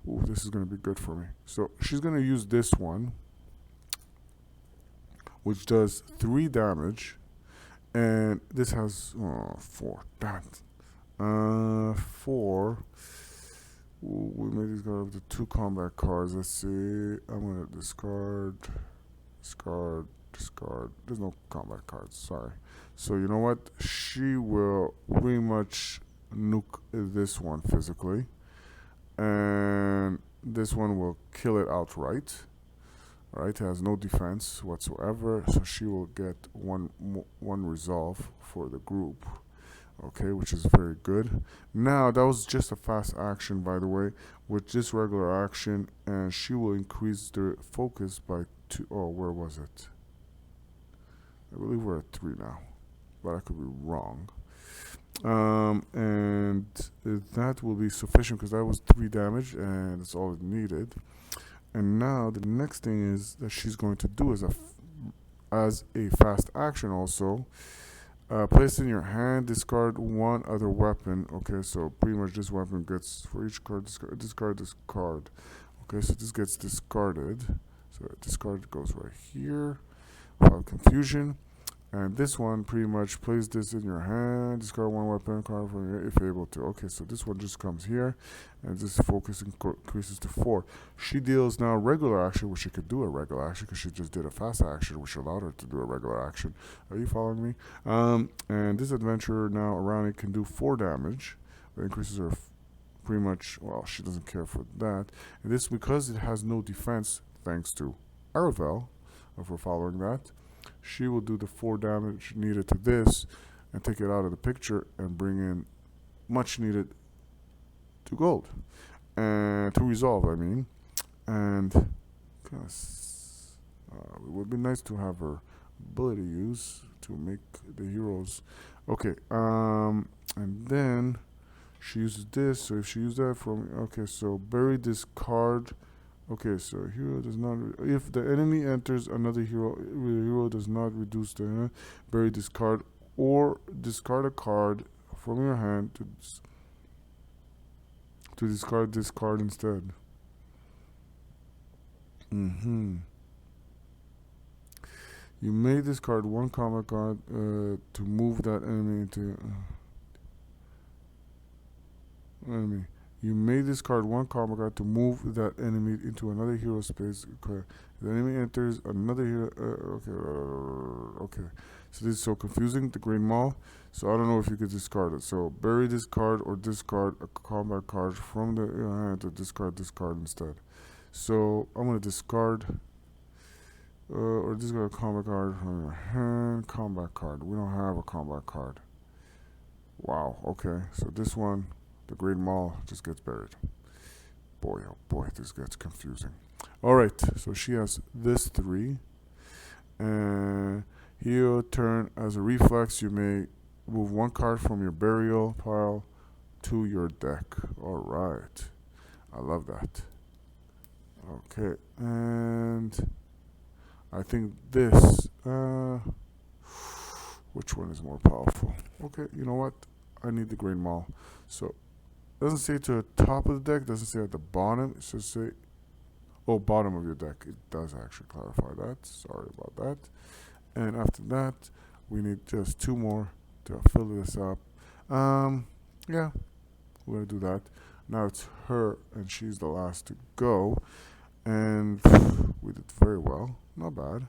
Ooh, this is going to be good for me. So she's going to use this one, which does 3 damage. And this has 4. Damn it. 4. We made these guys up to 2 combat cards. Let's see. I'm gonna discard. There's no combat cards. Sorry. So you know what? She will pretty much nuke this one physically, and this one will kill it outright. Right, it has no defense whatsoever, so she will get one resolve for the group. Okay, which is very good. Now that was just a fast action, by the way, with just regular action, and she will increase the focus by 2. Oh, where was it? I believe we're at 3 now, but I could be wrong. And that will be sufficient because that was 3 damage, and that's all it needed. And now the next thing is that she's going to do as a fast action also. Place in your hand, discard 1 other weapon. Okay, so pretty much this weapon gets, for each card, discard this card. Okay, so this gets discarded. So discard goes right here. File confusion. And this one pretty much place this in your hand, discard one weapon card from your if you're able to. Okay, so this one just comes here, and this focus increases to 4. She deals now regular action, which she could do a regular action because she just did a fast action, which allowed her to do a regular action. Are you following me? And this adventurer now around it can do 4 damage. That increases her pretty much, well, she doesn't care for that. And this because it has no defense, thanks to Aravel, if we're following that. She will do the 4 damage needed to this and take it out of the picture and bring in much needed to gold. And to resolve, I mean. And it would be nice to have her ability use to make the heroes. Okay, and then she uses this, so if she uses that from, okay, so bury this card. Okay, so hero does not. If the enemy enters another hero, the hero does not reduce the bury this card or discard a card from your hand to discard this card instead. You may discard one combat card to move that enemy into enemy. You may discard one combat card to move that enemy into another hero space. Okay. The enemy enters another hero. Okay. So this is so confusing. The Great Maul. So I don't know if you could discard it. So bury this card or discard a combat card from the hand to discard this card instead. So I'm gonna discard or discard a combat card from your hand. Combat card. We don't have a combat card. Wow. Okay. So this one. The Great Maul just gets buried. Boy, oh boy, this gets confusing. Alright, so she has this 3. And here, turn as a reflex, you may move 1 card from your burial pile to your deck. Alright, I love that. Okay, and I think this, which one is more powerful? Okay, you know what? I need the Great Maul. So, doesn't say to the top of the deck, doesn't say at the bottom. It should say, oh, bottom of your deck. It does actually clarify that. Sorry about that. And after that, we need just 2 more to fill this up. Yeah, we're going to do that. Now it's her, and she's the last to go. And we did very well. Not bad.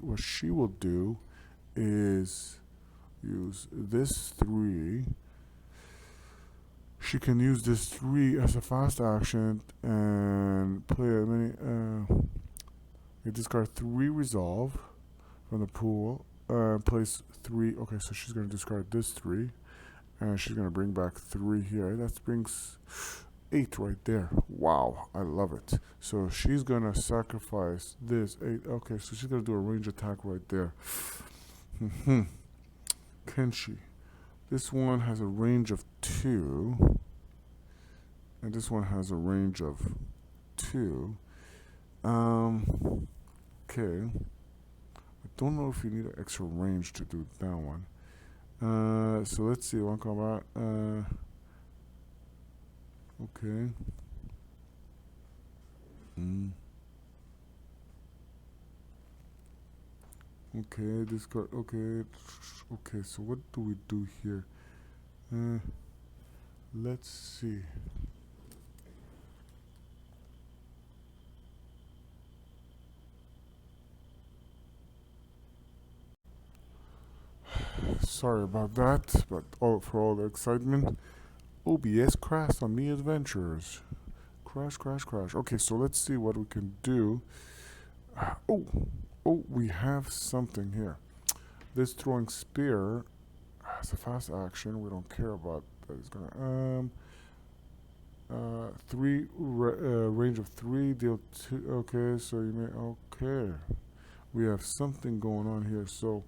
What she will do is use this 3. She can use this 3 as a fast action and play a mini. You discard 3 resolve from the pool. Place 3. Okay, so she's gonna discard this 3, and she's gonna bring back 3 here. That brings 8 right there. Wow, I love it. So she's gonna sacrifice this 8. Okay, so she's gonna do a range attack right there. Can she? This one has a range of 2. And this one has a range of 2. Okay. I don't know if you need an extra range to do that one. So let's see. One combat. Okay. Okay, this card. Okay. Okay, so what do we do here? Let's see. Sorry about that, but for all the excitement, OBS crashed on me adventures. Crash, crash, crash. Okay, so let's see what we can do. Oh, we have something here. This throwing spear has a fast action. We don't care about that. It's gonna range of 3, deal 2. Okay, so you may okay. We have something going on here. So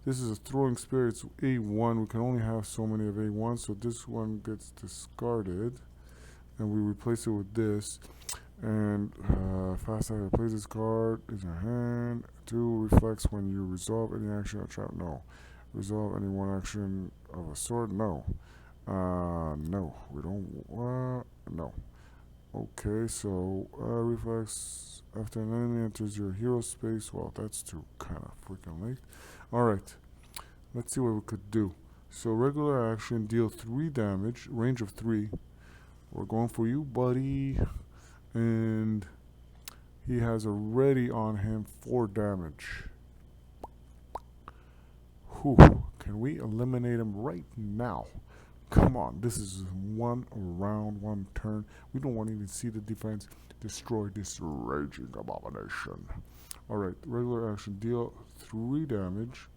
this is a throwing spear. It's A1. We can only have so many of A1, so this one gets discarded, and we replace it with this. And fast action, place this card in your hand. 2 reflects when you resolve any action or trap. No. Resolve any one action of a sword. No. No, we don't. No. Okay, so reflex after an enemy enters your hero space. Well, that's too kind of freaking late. Alright, let's see what we could do. So regular action, deal 3 damage, range of 3. We're going for you, buddy. And he has already on him 4 damage. Whew. Can we eliminate him right now? Come on, this is one round, one turn. We don't want to even see the defense. Destroy this raging abomination. Alright, regular action, deal 3 damage.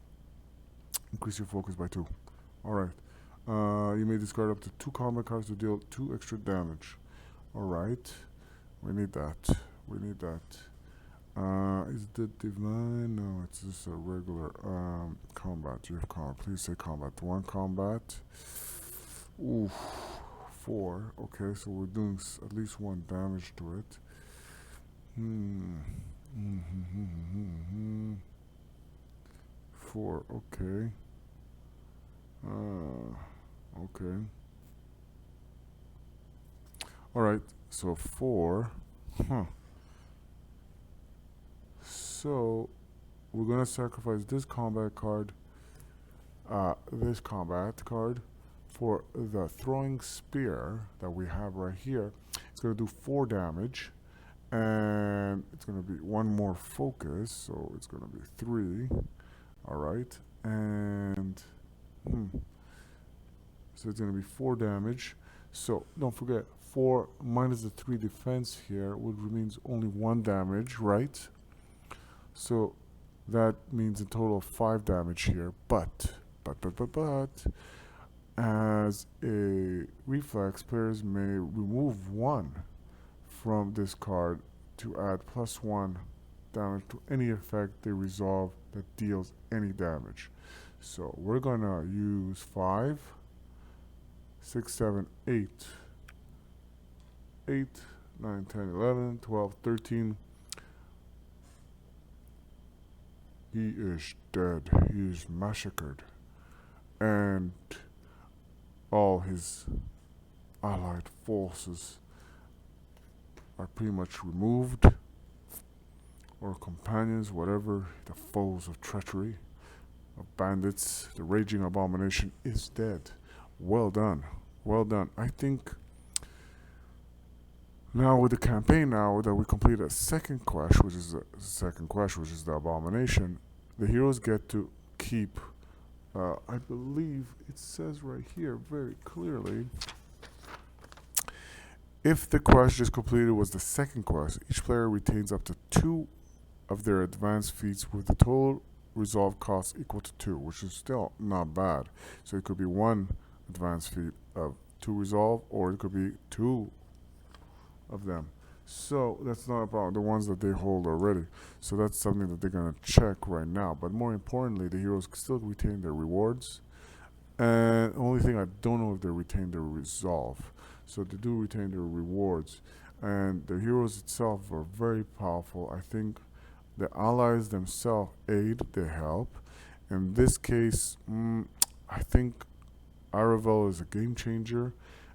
Increase your focus by 2. Alright. You may discard up to 2 combat cards to deal 2 extra damage. Alright. We need that. We need that. Is the divine? No, it's just a regular combat. You have combat. Please say combat. 1 combat. Oof. 4. Okay, so we're doing at least 1 damage to it. 4. Okay. Okay. Alright, so 4. So we're gonna sacrifice this combat card, for the throwing spear that we have right here. It's gonna do 4 damage, and it's gonna be 1 more focus, so it's gonna be 3. All right, and so it's gonna be 4 damage. So don't forget, 4 minus the 3 defense here, which means only 1 damage, right? So that means a total of 5 damage here. But, as a reflex, players may remove 1 from this card to add +1 damage to any effect they resolve that deals any damage. So we're gonna use 5, 6, 7, 8, 8, 9, 10, 11, 12, 13. He is dead. He is massacred. And all his allied forces are pretty much removed, or companions, whatever, the foes of treachery, of bandits. The raging abomination is dead. Well done. Well done. I think now with the campaign, now that we complete a second quest, which is the abomination, the heroes get to keep, I believe it says right here very clearly, if the quest just completed was the second quest, each player retains up to 2 of their advanced feats with the total resolve cost equal to 2, which is still not bad. So it could be 1 advanced feat of 2 resolve, or it could be 2 of them. So that's not a problem, the ones that they hold already. So that's something that they're going to check right now. But more importantly, the heroes still retain their rewards. And the only thing I don't know if they retain their resolve. So they do retain their rewards. And the heroes itself are very powerful. I think the allies themselves aid, they help. In this case, I think Aravel is a game changer,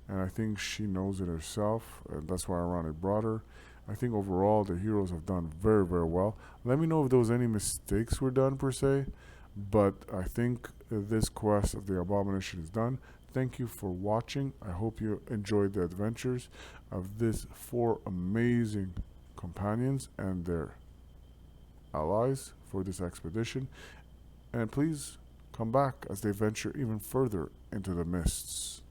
and I think she knows it herself, and that's why Arani brought her. I think overall the heroes have done very, very well. Let me know if there was any mistakes were done per se, but I think this quest of the Abomination is done. Thank you for watching. I hope you enjoyed the adventures of these 4 amazing companions and their allies for this expedition. And please come back as they venture even further into the mists.